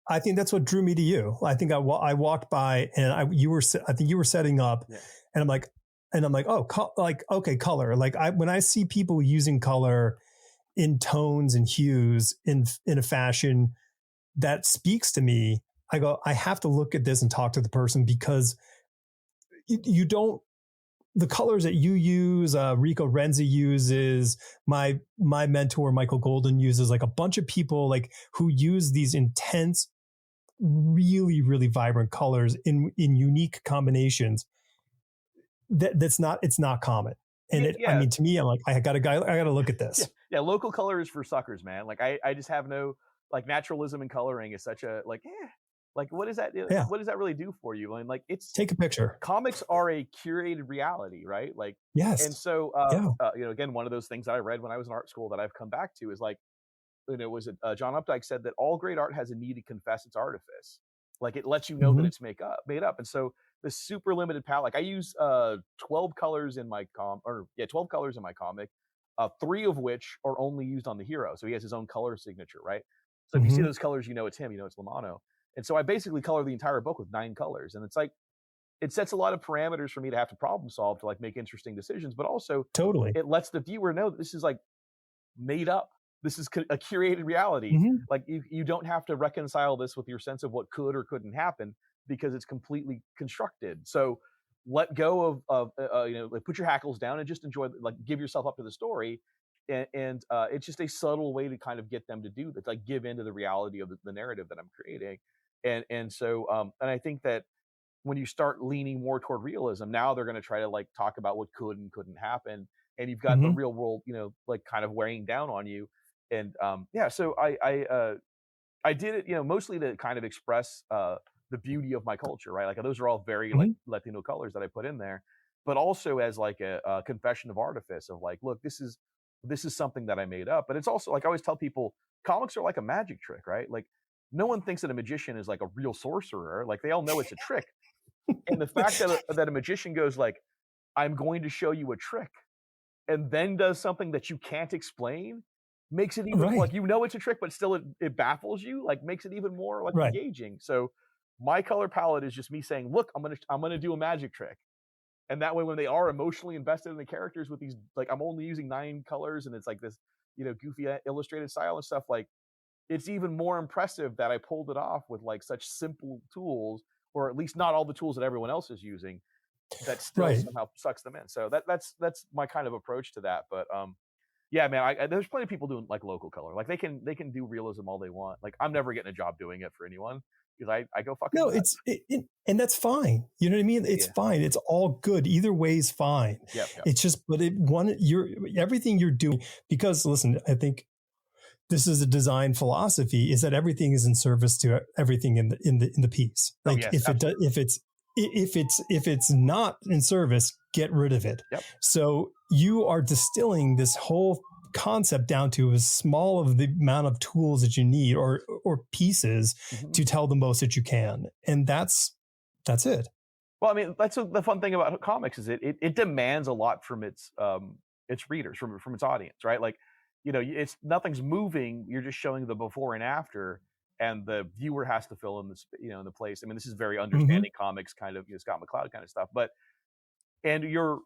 I think that's what drew me to you. I think I walked by and I think you were setting up, Yeah. and I'm like, And I'm like, oh, okay, color. Like when I see people using color in tones and hues in a fashion that speaks to me, I go, I have to look at this and talk to the person, because you don't, the colors that you use, Rico Renzi uses, my mentor Michael Golden uses, like a bunch of people like who use these intense, really, really vibrant colors in unique combinations. It's not common. And I Yeah, mean, to me, I'm like, I gotta look at this. yeah. Local color is for suckers, man. Like I just have no like naturalism in coloring is such a like, like what is that? Yeah, What does that really do for you? And like it's take a picture. comics are a curated reality, right? Like, and Yes. so Yeah. again, one of those things that I read when I was in art school that I've come back to is like, was it John Updike said that all great art has a need to confess its artifice. Like it lets you know that Mm-hmm. it's made up. And so the super limited palette, like I use 12 colors in my 12 colors in my comic, three of which are only used on the hero. So he has his own color signature, right? So if you see Mm-hmm. those colors, it's him, it's Lamano. And so I basically color the entire book with 9 colors. And it's like it sets a lot of parameters for me to have to problem solve to like make interesting decisions, but also Totally. it lets the viewer know that this is like made up. This is a curated reality. Mm-hmm. Like you don't have to reconcile this with your sense of what could or couldn't happen because it's completely constructed. So let go of like put your hackles down and just enjoy, like give yourself up to the story. And it's just a subtle way to kind of get them to do that, like give into the reality of the narrative that I'm creating. And I think that when you start leaning more toward realism, now they're going to try to like talk about what could and couldn't happen, and you've got the Mm-hmm. real world, like kind of weighing down on you. And yeah, so I did it, mostly to kind of express the beauty of my culture, right? Like those are all very like Mm-hmm. Latino colors that I put in there, but also as like a confession of artifice of like, look, this is something that I made up. But it's also like I always tell people, comics are like a magic trick, right? Like no one thinks that a magician is like a real sorcerer. Like they all know it's a trick. And the fact that a magician goes like, I'm going to show you a trick, and then does something that you can't explain, makes it even Right. like it's a trick, but still it baffles you, like makes it even more like Right. engaging. So my color palette is just me saying, look, I'm gonna do a magic trick. And that way when they are emotionally invested in the characters with these, like I'm only using 9 colors and it's like this, goofy illustrated style and stuff, like it's even more impressive that I pulled it off with like such simple tools, or at least not all the tools that everyone else is using, that still Right. somehow sucks them in. So that's my kind of approach to that. But yeah, man, there's plenty of people doing like local color. Like they can do realism all they want. Like I'm never getting a job doing it for anyone because I go fucking No, nuts. and that's fine. You know what I mean? It's Yeah. fine. It's all good. Either way is fine. Yep. Yep. It's just, but you're everything you're doing, because listen, I think this is a design philosophy, is that everything is in service to everything in the piece. Oh Like yes, if it does, absolutely. if it's not in service, get rid of it. Yep. So you are distilling this whole concept down to as small of the amount of tools that you need, or pieces Mm-hmm. to tell the most that you can. And that's it. Well, I mean, that's the fun thing about comics is it demands a lot from its readers, from its audience, right? Like, it's nothing's moving. You're just showing the before and after, and the viewer has to fill in this, in the place. I mean, this is very Mm-hmm. understanding comics kind of, Scott McCloud kind of stuff, but and you're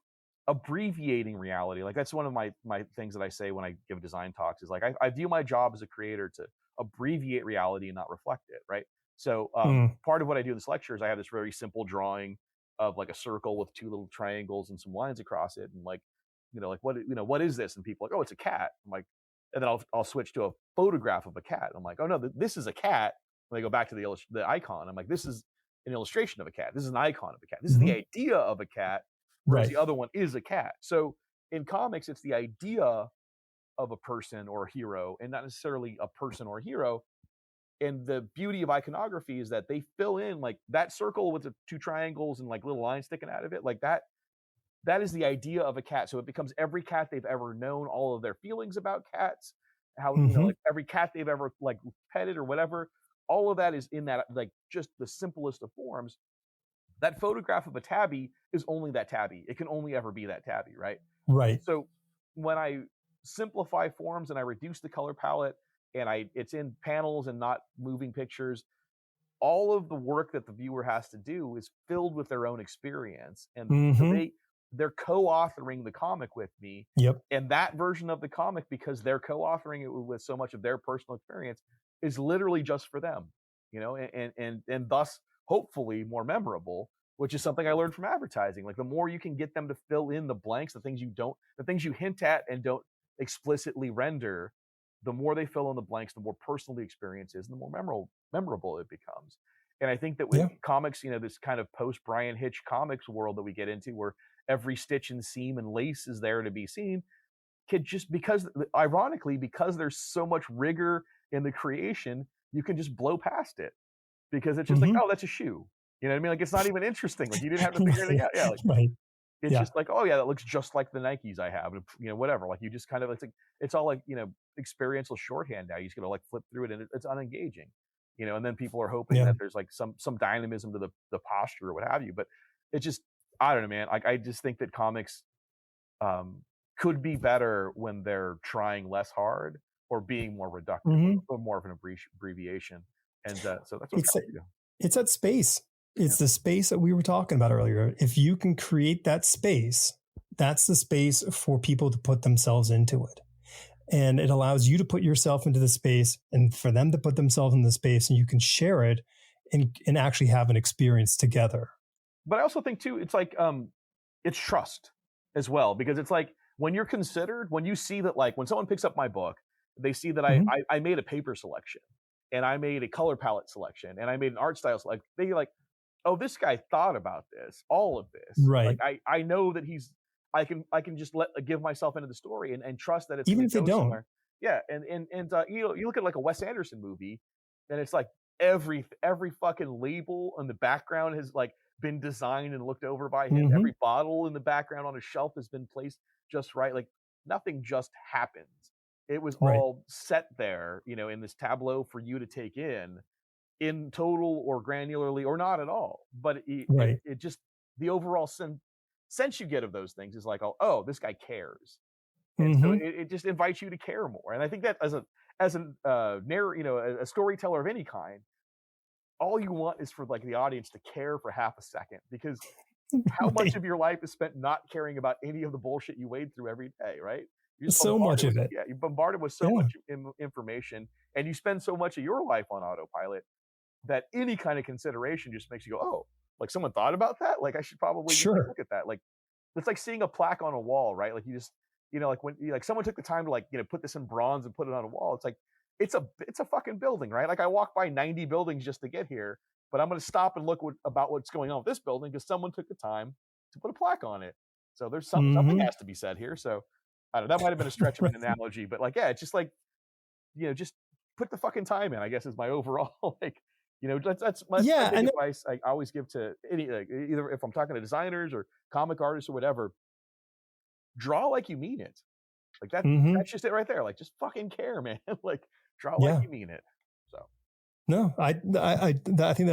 abbreviating reality. Like that's one of my things that I say when I give design talks is like I view my job as a creator to abbreviate reality and not reflect it, right? So part of what I do in this lecture is I have this very simple drawing of like a circle with 2 little triangles and some lines across it, and like, like what is this? And people are like, oh, it's a cat. I'm like, and then I'll switch to a photograph of a cat. I'm like, oh no, this is a cat. When they go back to the icon, I'm like, this is an illustration of a cat. This is an icon of a cat. This is the idea of a cat, whereas Right. the other one is a cat. So in comics, it's the idea of a person or a hero, and not necessarily a person or a hero. And the beauty of iconography is that they fill in like that circle with the 2 triangles and like little lines sticking out of it, like that is the idea of a cat. So it becomes every cat they've ever known, all of their feelings about cats, how Mm-hmm. like every cat they've ever like petted or whatever. All of that is in that, like just the simplest of forms. That photograph of a tabby is only that tabby. It can only ever be that tabby, right? Right. So when I simplify forms and I reduce the color palette and it's in panels and not moving pictures, all of the work that the viewer has to do is filled with their own experience. And so Mm-hmm. they're co-authoring the comic with me. Yep. And that version of the comic, because they're co-authoring it with so much of their personal experience, is literally just for them, and thus hopefully more memorable, which is something I learned from advertising. Like the more you can get them to fill in the blanks, the things you hint at and don't explicitly render, the more they fill in the blanks, the more personal the experience is, and the more memorable it becomes. And I think that with comics, this kind of post Brian Hitch comics world that we get into, where every stitch and seam and lace is there to be seen, could just ironically, because there's so much rigor in the creation, you can just blow past it because it's just like, oh, that's a shoe. You know what I mean? Like, it's not even interesting. Like, you didn't have to figure anything out. Yeah, like, right. it's just like, oh yeah, that looks just like the Nikes I have, and whatever. Like, you just kind of, it's all like, experiential shorthand now. You just gotta like flip through it, and it's unengaging. And then people are hoping that there's like some dynamism to the posture or what have you. But it's just, I don't know, man. Like, I just think that comics could be better when they're trying less hard or being more reductive, or more of an abbreviation. And so that's what it's that space. It's the space that we were talking about earlier. If you can create that space, that's the space for people to put themselves into it. And it allows you to put yourself into the space and for them to put themselves in the space, and you can share it and actually have an experience together. But I also think too, it's like, it's trust as well, because it's like, when you're considered, when you see that, like when someone picks up my book, they see that I made a paper selection, and I made a color palette selection, and I made an art style selection. They like, oh, this guy thought about this, all of this. Right. Like I know that I can just give myself into the story and trust that it's even if they don't. Somewhere. Yeah. And you look at like a Wes Anderson movie, and it's like every fucking label on the background has like been designed and looked over by him. Every bottle in the background on a shelf has been placed just right. Like, nothing just happens. It was all set there, in this tableau for you to take in total or granularly or not at all. But it just, the overall sense you get of those things is like, oh, this guy cares. And so it just invites you to care more. And I think that as a storyteller of any kind, all you want is for like the audience to care for half a second, because how much of your life is spent not caring about any of the bullshit you wade through every day, right? So much of it. Yeah, you're bombarded with so much information, and you spend so much of your life on autopilot that any kind of consideration just makes you go, oh, like someone thought about that? Like, I should probably look at that. Like, it's like seeing a plaque on a wall, right? Like, you just, like when like someone took the time to like, put this in bronze and put it on a wall. It's like, it's a fucking building, right? Like, I walk by 90 buildings just to get here, but I'm going to stop and look about what's going on with this building because someone took the time to put a plaque on it. So there's something has to be said here. So I don't know, that might have been a stretch of an analogy, but like, yeah, it's just like, just put the fucking time in, I guess, is my overall like, that's my big advice I always give to any, like, either if I'm talking to designers or comic artists or whatever, draw like you mean it. Like that's just it right there. Like, just fucking care, man. Like, draw like you mean it. So no, I think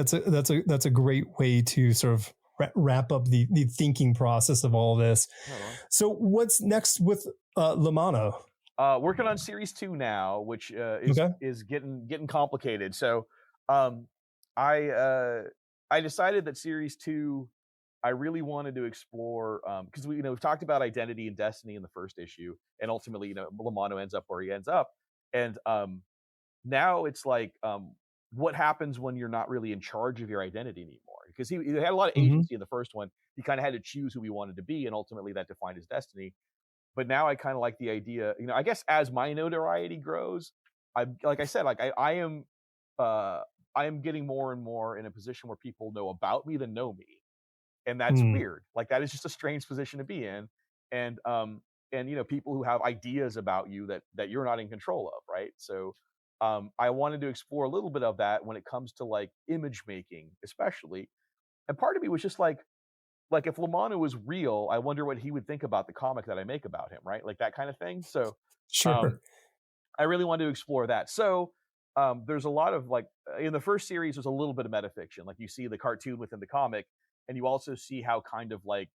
that's a great way to sort of wrap up the thinking process of all this. So what's next with Mano? Working on series 2 now, which is getting complicated. So I decided that series 2, I really wanted to explore, because we've talked about identity and destiny in the first issue, and ultimately, Mano ends up where he ends up, and now it's like, what happens when you're not really in charge of your identity anymore? Because he had a lot of agency in the first one. He kind of had to choose who he wanted to be, and ultimately that defined his destiny. But now I kind of like the idea, I guess as my notoriety grows, like I said, like I am getting more and more in a position where people know about me than know me. And that's weird. Like, that is just a strange position to be in. And people who have ideas about you that you're not in control of, right? So I wanted to explore a little bit of that when it comes to like image making, especially. And part of me was just like if Mano was real, I wonder what he would think about the comic that I make about him, right? Like that kind of thing. So I really wanted to explore that. So there's a lot of like, in the first series, there's a little bit of metafiction. Like, you see the cartoon within the comic, and you also see how kind of like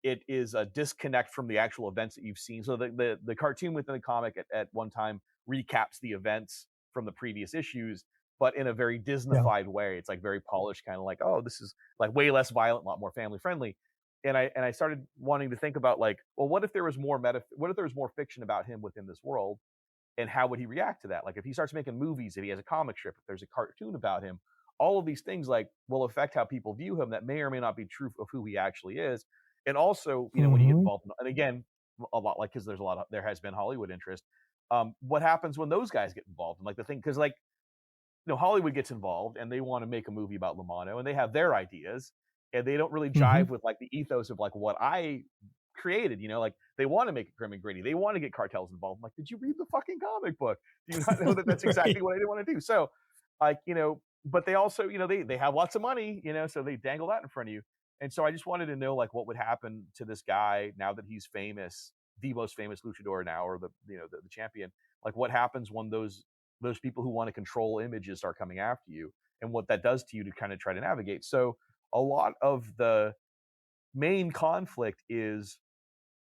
it is a disconnect from the actual events that you've seen. So the cartoon within the comic at one time recaps the events from the previous issues, but in a very Disneyfied way. It's like very polished, kind of like, oh, this is like way less violent, a lot more family friendly. and I started wanting to think about like, well, what if there was more what if there was more fiction about him within this world, and how would he react to that? Like if he starts making movies, if he has a comic strip, if there's a cartoon about him, all of these things like will affect how people view him that may or may not be true of who he actually is. And also, when you get Hmm. involved, and again, a lot like because there has been Hollywood interest. What happens when those guys get involved? And like the thing, because like Hollywood gets involved and they want to make a movie about Lamano and they have their ideas and they don't really Hmm. jive with like the ethos of like what I created, like they want to make it grim and gritty. They want to get cartels involved. I'm like, did you read the fucking comic book? Do you not know that that's Right. exactly what I didn't want to do? So like, but they also, they have lots of money, so they dangle that in front of you. And so I just wanted to know like what would happen to this guy now that he's famous, the most famous luchador now, or the champion. Like what happens when those people who want to control images start coming after you, and what that does to you to kind of try to navigate. So a lot of the main conflict is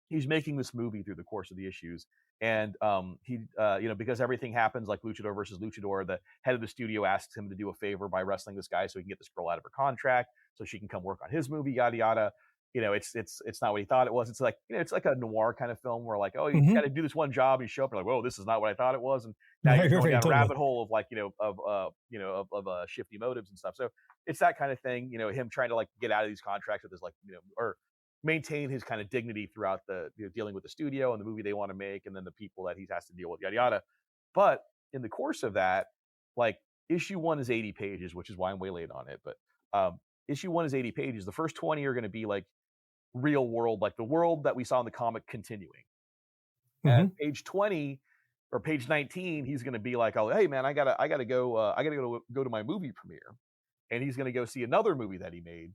he's making this movie through the course of the issues. And he, because everything happens like luchador versus luchador, the head of the studio asks him to do a favor by wrestling this guy so he can get this girl out of her contract so she can come work on his movie, yada yada. It's not what he thought it was. It's like, it's like a noir kind of film where like, oh, you got Hmm. to do this one job and you show up and like, whoa, this is not what I thought it was. And now you're Right, right, going right, down a totally. rabbit hole of like, shifty motives and stuff. So it's that kind of thing, him trying to like get out of these contracts with his like, or maintain his kind of dignity throughout the dealing with the studio and the movie they want to make, and then the people that he has to deal with, yada yada. But in the course of that, like issue one is 80 pages, which is why I'm way late on it. But issue one is 80 pages. The first 20 are going to be like real world, like the world that we saw in the comic continuing. At Hmm. page 20 or page 19, he's going to be like, oh, hey man, I gotta go to my movie premiere, and he's going to go see another movie that he made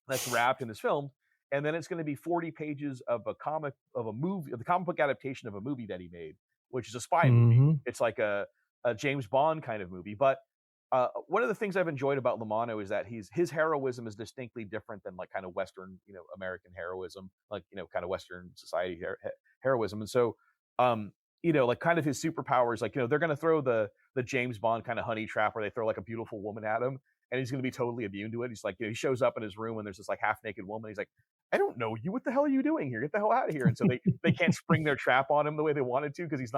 that's wrapped in his film. And then it's going to be 40 pages of a movie, the comic book adaptation of a movie that he made, which is a spy movie. Hmm. It's like a James Bond kind of movie. But one of the things I've enjoyed about Lamano is that his heroism is distinctly different than like kind of Western, American heroism, like, kind of Western society heroism. And so, like kind of his superpowers, like, they're going to throw the James Bond kind of honey trap where they throw like a beautiful woman at him and he's going to be totally immune to it. He's like, he shows up in his room and there's this like half naked woman. He's like, I don't know you. What the hell are you doing here? Get the hell out of here. And so they can't spring their trap on him the way they wanted to because he's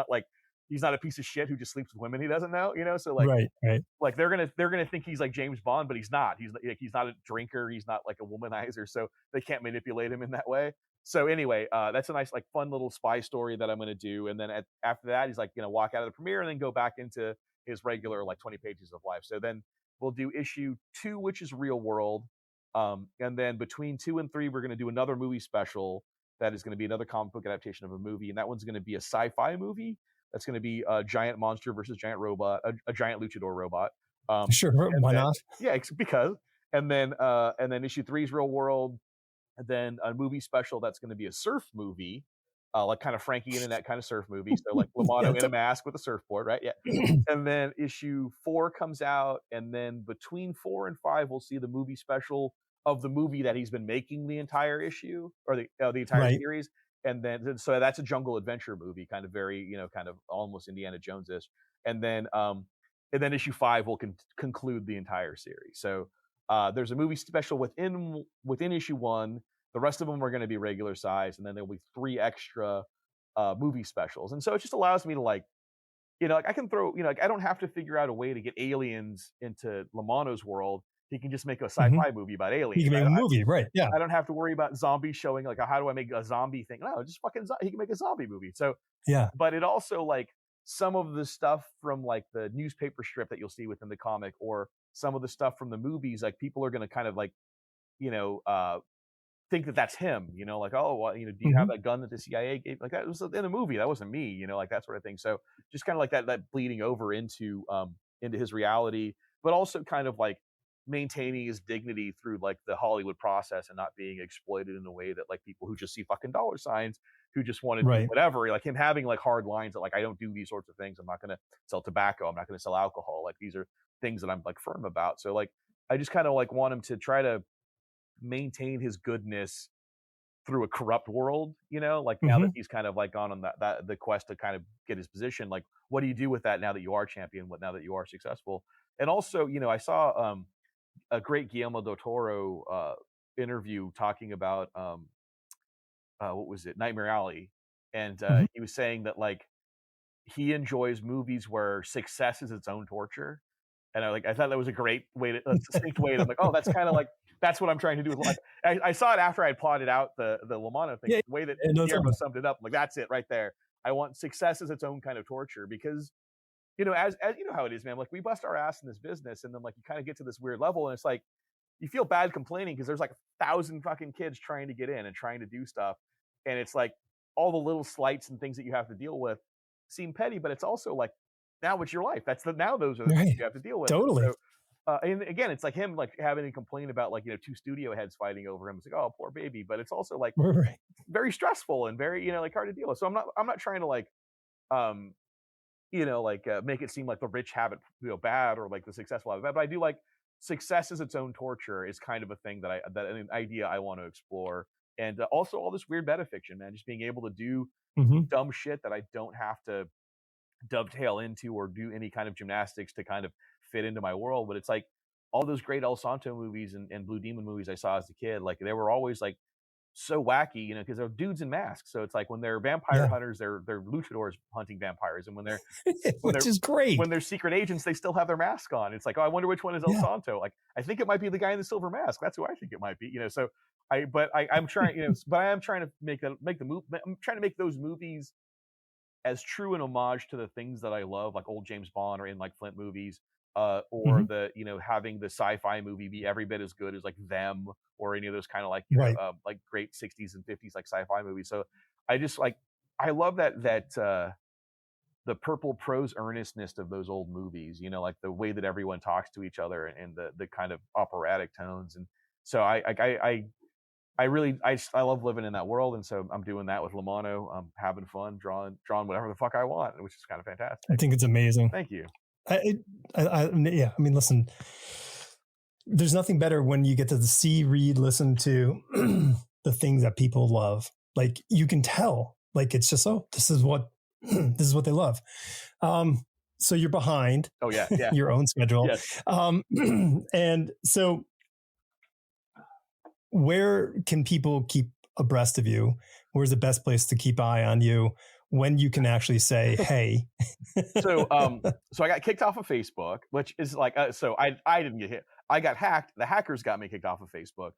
not a piece of shit who just sleeps with women he doesn't know. So Right, right. like they're gonna think he's like James Bond, but he's not. He's not a drinker. He's not like a womanizer. So they can't manipulate him in that way. So anyway, that's a nice like fun little spy story that I'm gonna do. And then after that, he's like gonna walk out of the premiere and then go back into his regular like 20 pages of life. So then we'll do issue two, which is real world. And then between 2 and 3, we're gonna do another movie special that is going to be another comic book adaptation of a movie, and that one's going to be a sci-fi movie that's going to be a giant monster versus giant robot, a giant luchador robot. Sure, And why then not? yeah, because and then issue 3 is real world, and then a movie special that's going to be a surf movie, like kind of Frankie Internet kind of surf movie. So like Yeah. Lamano in a mask with a surfboard, right? Yeah. And then issue 4 comes out, and then between 4 and 5, we'll see the movie special of the movie that he's been making the entire issue or the entire Right. series. And then so that's a jungle adventure movie, kind of very kind of almost Indiana Jones-ish. And then issue 5 will conclude the entire series. So there's a movie special within issue 1. The rest of them are going to be regular size, and then there'll be 3 extra movie specials. And so it just allows me to like like I can throw, like I don't have to figure out a way to get aliens into Lamano's world. He can just make a Hmm. sci-fi movie about You aliens. can make a movie, right? Yeah. I don't have to worry about zombies showing. Like, how do I make a zombie thing? No, just fucking. He can make a zombie movie. So, Yeah. but it also like some of the stuff from like the newspaper strip that you'll see within the comic, or some of the stuff from the movies. Like people are going to kind of like, you know, uh, think that that's him, like, oh, well, do you have Hmm. that gun that the CIA gave? Like that was in a movie. That wasn't me, like that sort of thing. So just kind of like that bleeding over into his reality, but also kind of like maintaining his dignity through like the Hollywood process and not being exploited in a way that like people who just see fucking dollar signs who just want to do Right. whatever, like him having like hard lines that like I don't do these sorts of things. I'm not going to sell tobacco. I'm not going to sell alcohol. Like these are things that I'm like firm about. So like I just kind of like want him to try to maintain his goodness through a corrupt world, like now that Hmm. he's kind of like gone on that the quest to kind of get his position, like what do you do with that now that you are champion, now that you are successful? And also, I saw a great Guillermo del Toro interview talking about what was it, Nightmare Alley, and Mhm. he was saying that like he enjoys movies where success is its own torture. And I thought that was a great way to a succinct way to I'm like, oh, that's kind of like that's what I'm trying to do with life. I saw it after I had plotted out the Lamano thing. Yeah, The way that yeah, no, Guillermo totally. summed it up, I'm like that's it right there. I want success as its own kind of torture because you know, as you know how it is, man. Like we bust our ass in this business, and then like you kind of get to this weird level, and it's like you feel bad complaining because there's like 1,000 fucking kids trying to get in and trying to do stuff, and it's like all the little slights and things that you have to deal with seem petty, but it's also like now it's your life. That's the now those are the things Right. you have to deal with. Totally. So, and again, it's like him like having to complain about like you know two studio heads fighting over him. It's like oh poor baby, but it's also like Right. very stressful and very you know like hard to deal with. So I'm not trying to like um you know, like make it seem like the rich have it, you know, bad or like the successful have it bad. But I do like success is its own torture is kind of a thing that that an idea I want to explore, and also all this weird meta fiction, man, just being able to do Mhm. dumb shit that I don't have to dovetail into or do any kind of gymnastics to kind of fit into my world. But it's like all those great El Santo movies and Blue Demon movies I saw as a kid, like they were always like so wacky, you know, because they're dudes in masks. So it's like when they're vampire Yeah. hunters, they're luchadors hunting vampires, and when Which they're is great. when they're secret agents, they still have their mask on. It's like, oh, I wonder which one is El Yeah. Santo. Like, I think it might be the guy in the silver mask. That's who I think it might be. You know, so I'm trying, you know, but I am trying to make the move. I'm trying to make those movies as true an homage to the things that I love, like old James Bond or in like Flint movies, or Mhm. the you know having the sci-fi movie be every bit as good as like them or any of those kind of Right. like great 60s and 50s like sci-fi movies. So I just like I love that the purple prose earnestness of those old movies, you know, like the way that everyone talks to each other and the kind of operatic tones. And so I really I love living in that world, and so I'm doing that with Lamano. I'm having fun drawing whatever the fuck I want, which is kind of I fantastic. think it's amazing. Thank you. I, it, yeah. I mean, listen, there's nothing better when you get to see, read, listen to the things that people love. Like you can tell, like it's just oh, this is what this is what they love. So you're behind Oh yeah, yeah, your own schedule, yes. and so where can people keep abreast of you? Where's the best place to keep eye on you when you can actually say, "Hey"? So I got kicked off of Facebook, which is like so I didn't get hit. I got hacked. The hackers got me kicked off of Facebook.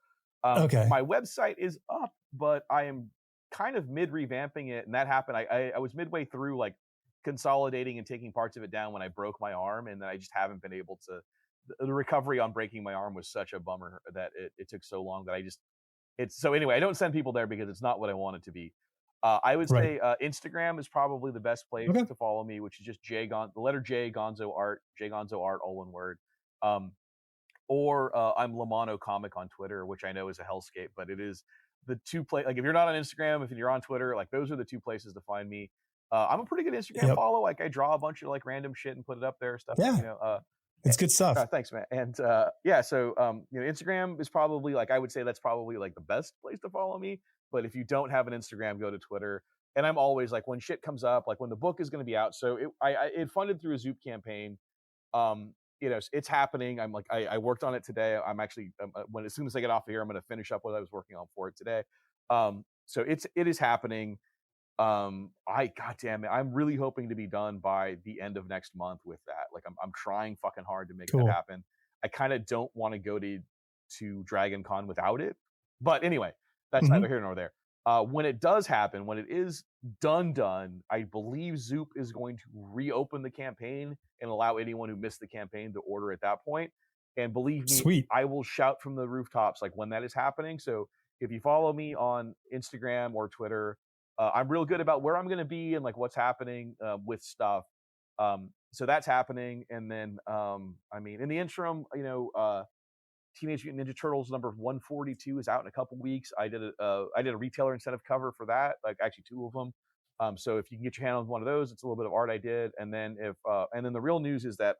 Okay. My website is up, but I am kind of mid revamping it, and that happened. I was midway through like consolidating and taking parts of it down when I broke my arm, and then I just haven't been able to. The recovery on breaking my arm was such a bummer that it took so long that I just it's so anyway. I don't send people there because it's not what I want it to be. I would Right. say Instagram is probably the best place Okay. to follow me, which is just the letter J Gonzo art, J Gonzo art, all one word. Um, or I'm Lamano Comic on Twitter, which I know is a hellscape, but it is the like if you're not on Instagram, if you're on Twitter, like those are the two places to find me. I'm a pretty good Instagram Yep. follow. Like I draw a bunch of like random shit and put it up there, stuff Yeah. you know. It's good stuff. Thanks, man. And yeah, so you know, Instagram is probably like I would say that's probably like the best place to follow me. But if you don't have an Instagram, go to Twitter. And I'm always like when shit comes up, like when the book is going to be out. So it funded through a Zoop campaign. You know, it's happening. I'm like I worked on it today. I'm actually when as soon as I get off of here, I'm going to finish up what I was working on for it today. So it is happening. I goddamn it, I'm really hoping to be done by the end of next month with that. Like I'm trying fucking hard to make that Cool. happen. I kind of don't want to go to Dragon Con without it. But anyway, that's Hmm. neither here nor there. When it does happen, when it is done, I believe Zoop is going to reopen the campaign and allow anyone who missed the campaign to order at that point. And believe me, Sweet. I will shout from the rooftops like when that is happening. So if you follow me on Instagram or Twitter, I'm real good about where I'm going to be and like what's happening with stuff. So that's happening, and then I mean, in the interim, you know, Teenage Mutant Ninja Turtles number 142 is out in a couple weeks. I did a retailer incentive cover for that, like actually two of them. So if you can get your hand on one of those, it's a little bit of art I did, and then and then the real news is that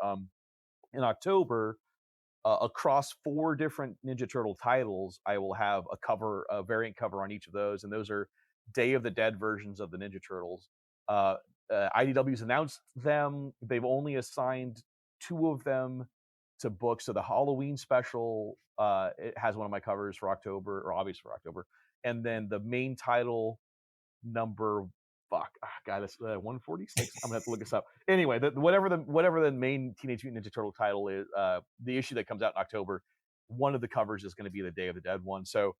in October, across 4 different Ninja Turtle titles, I will have a variant cover on each of those, and those are Day of the Dead versions of the Ninja Turtles. Uh, IDW's announced them. They've only assigned 2 of them to book. So the Halloween special, it has one of my covers for October, or obviously for October, and then the main title number. God, it's 146. I'm gonna have to look this up. Anyway, whatever the main Teenage Mutant Ninja Turtle title is, the issue that comes out in October, one of the covers is going to be the Day of the Dead one. So,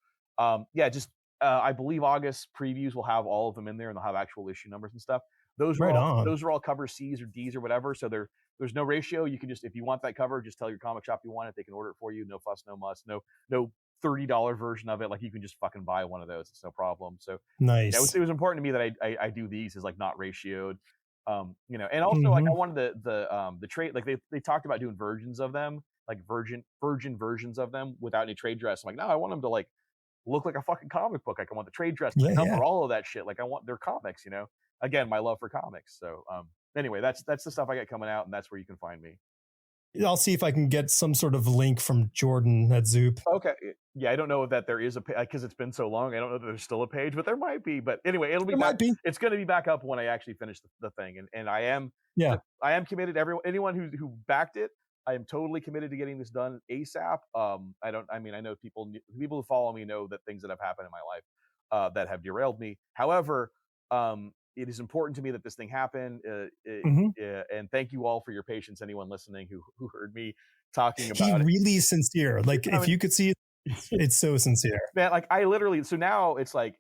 yeah, just I believe August previews will have all of them in there, and they'll have actual issue numbers and stuff. Those are Right all on. those are all cover C's or D's or whatever. So there's no ratio. You can just, if you want that cover, just tell your comic shop you want it. They can order it for you. No fuss, no muss. No $30 version of it. Like, you can just fucking buy one of those. It's no problem. So yeah, Nice. it was important to me that I do these as like not ratioed. And also like Mhm. I wanted the trade, like they talked about doing versions of them, like virgin versions of them without any trade dress. I'm like, no, I want them to like look like a fucking comic book. Like, I want the trade dress, the Yeah, yeah. cover, all of that shit. Like, I want their comics, Again, my love for comics. So anyway, that's the stuff I got coming out, and that's where you can find me. I'll see if I can get some sort of link from Jordan at Zoop. Okay. Yeah, I don't know that there is a page, because it's been so long. I don't know that there's still a page, but there might be. But anyway, it'll be There back. might be. It's going to be back up when I actually finish the thing, and I am. Yeah. I am committed. Anyone who backed it, I am totally committed to getting this done ASAP. I know people who follow me know that things that have happened in my life that have derailed me. However, it is important to me that this thing happen. And thank you all for your patience. Anyone listening who heard me talking about it. He really is sincere. Like, if you could see it, it's so sincere. Man, like I literally, so now it's like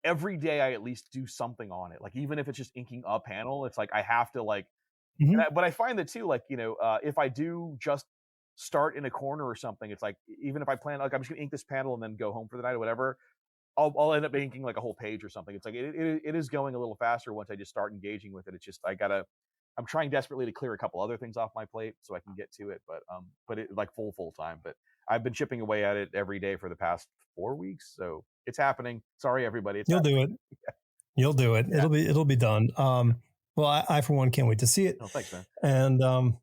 every day I at least do something on it. Like, even if it's just inking a panel, it's like I have to like, but I find that too, like, if I do just start in a corner or something, it's like, even if I plan, like, I'm just gonna ink this panel and then go home for the night or whatever, I'll end up inking like a whole page or something. It's like, it is going a little faster once I just start engaging with it. It's just, I'm trying desperately to clear a couple other things off my plate so I can get to it, but it like full time. But I've been chipping away at it every day for the past 4 weeks, so it's happening. Sorry, everybody. You'll do it. You'll do it. Yeah. It'll be done. Well, I for one can't wait to see it. Oh, thanks, man. And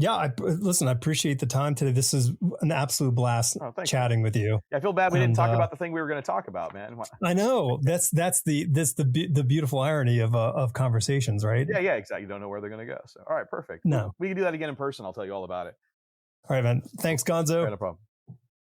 yeah, listen, I appreciate the time today. This is an absolute blast chatting with you. Yeah, I feel bad we didn't talk about the thing we were going to talk about, man. I know that's the beautiful irony of conversations, right? Yeah, exactly. You don't know where they're going to go. So, all right, perfect. No, we can do that again in person. I'll tell you all about it. All right, man. Thanks, Gonzo. No problem.